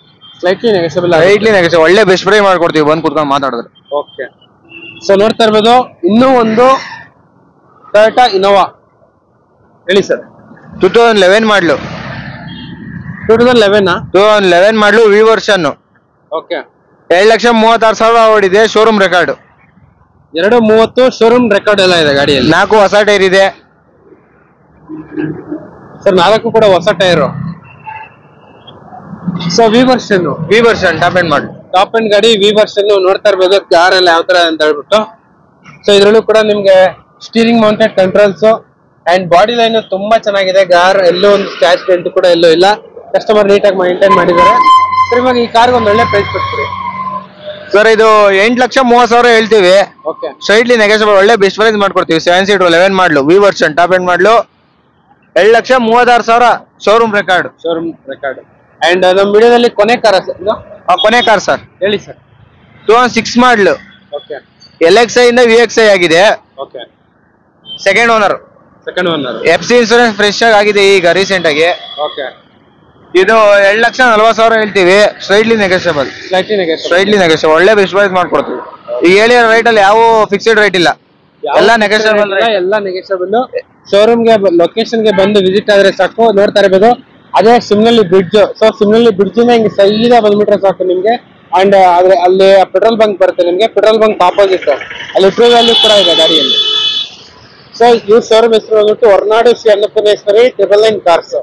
Slightly negotiable. ಒಳ್ಳೆ ಬೆಸ್ಟ್ ಪ್ರೈಸ್ ಮಾಡ್ಕೊಡ್ತೀವಿ, ಬಂದು ಕುತ್ಕೊಂಡು ಮಾತಾಡಿದ್ರೆ. ಓಕೆ. ಸೊ ನೋಡ್ತಾ ಇರ್ಬೋದು, ಇನ್ನೂ ಒಂದು ಟೊಯೋಟಾ ಇನೋವಾ. ಹೇಳಿ sir. 2011 model. 2011 model, V version. Okay. 7,36,000 ಓಡಿದೆ, ಶೋರೂಮ್ ರೆಕಾರ್ಡ್. 230 ಶೋರೂಮ್ ರೆಕಾರ್ಡ್ ಎಲ್ಲ ಇದೆ ಗಾಡಿಯಲ್ಲಿ. 4 ಹೊಸ ಟೈರ್ ಇದೆ ಸರ್, 4 ಕೂಡ ಹೊಸ tyre. So V version top end model. Top end ಗಾಡಿ, ವಿ ವರ್ಷನ್. ನೋಡ್ತಾ ಇರ್ಬೋದು ಕಾರ್ ಎಲ್ಲ ಯಾವ ತರ ಅಂತ ಹೇಳ್ಬಿಟ್ಟು. ಸೊ ಇದ್ರಲ್ಲೂ ಕೂಡ ನಿಮ್ಗೆ steering mounted controls and body line ತುಂಬಾ ಚೆನ್ನಾಗಿದೆ. ಕಾರ್ ಎಲ್ಲೋ ಒಂದು ಸ್ಕ್ರಾಚ್ ಡೆಂಟ್ ಕೂಡ ಎಲ್ಲೋ ಇಲ್ಲ. ಕಸ್ಟಮರ್ ನೀಟಾಗಿ ಮೇಂಟೈನ್ ಮಾಡಿದ್ದಾರೆ. ಸರ್ ಇವಾಗ ಈ ಕಾರ್ಗೆ ಒಂದು ಒಳ್ಳೆ ಪ್ರೈಸ್ ಕೊಡ್ತೀರಿ? ಸರ್ ಇದು 8,30,000 ಹೇಳ್ತೀವಿ. ಓಕೆ. ಸ್ಟ್ರೈಟ್ಲಿ ನೆಗೋಷಿಯಬಲ್, ಒಳ್ಳೆ ಬೆಸ್ಟ್ ಪ್ರೈಸ್ ಮಾಡ್ಕೊಡ್ತೀವಿ. 7 seat 11 model, V version top end model. 7,36,000 showroom record. And ನಮ್ಮ ವಿಡಿಯೋದಲ್ಲಿ ಕೊನೆ ಕಾರ್ ಸರ್ ಇದು? ಕೊನೆ ಕಾರ್ ಸರ್. ಹೇಳಿ ಸರ್. 2006 ಮಾಡ್ಲು. ಓಕೆ. LXI ಇಂದ VXI ಆಗಿದೆ. Okay. Second owner. FC insurance fresh ಆಗಿದೆ ಈಗ ರೀಸೆಂಟ್ ಆಗಿ. ಓಕೆ. ಇದು 7,40,000 ಹೇಳ್ತೀವಿ. Straightly negotiable. ಒಳ್ಳೆ ಬೆಸ್ಟ್ ಪ್ರೈಸ್ ಮಾಡ್ಕೊಡ್ತೀವಿ. ಈಗ ಹೇಳಿರೋ ರೈಟ್ ಅಲ್ಲಿ ಯಾವ ಫಿಕ್ಸ್ಡ್ ರೇಟ್ ಇಲ್ಲ, ಎಲ್ಲ ನೆಗೋಷಿಯಬಲ್. ಶೋರೂಮ್ಗೆ ಲೊಕೇಶನ್ಗೆ ಬಂದು ವಿಸಿಟ್ ಆದ್ರೆ ಸಾಕು. ನೋಡ್ತಾ ಇರಬಹುದು ಅದೇ ಸಿಮ್ನಳ್ಳಿ ಬ್ರಿಡ್ಜ್. ಸೊ ಸಿಮ್ನಳ್ಳಿ ಬ್ರಿಡ್ಜ್ ಇಂದ ಹಿಂಗೆ ಸೈದಾ ಬಂದ್ಬಿಟ್ರೆ ಸಾಕು ನಿಮ್ಗೆ. ಅಂಡ್ ಆದ್ರೆ ಅಲ್ಲಿ ಪೆಟ್ರೋಲ್ ಬಂಕ್ ಬರುತ್ತೆ ನಿಮ್ಗೆ. ಪೆಟ್ರೋಲ್ ಬಂಕ್ ಆಪೋಸಿಟ್ ಅಲ್ಲಿ ಟ್ರೂ ವ್ಯಾಲ್ಯೂ ಕೂಡ ಇದೆ ಗಾಡಿಯಲ್ಲಿ. ಸೊ ಈ ಶೋರೂಮ್ ಹೆಸರು ಬಂದ್ಬಿಟ್ಟು ಹೊರನಾಡು ಶ್ರೀ ಅನ್ನಪೂರ್ಣೇಶ್ವರಿ 999 ಕಾರ್ಸ್.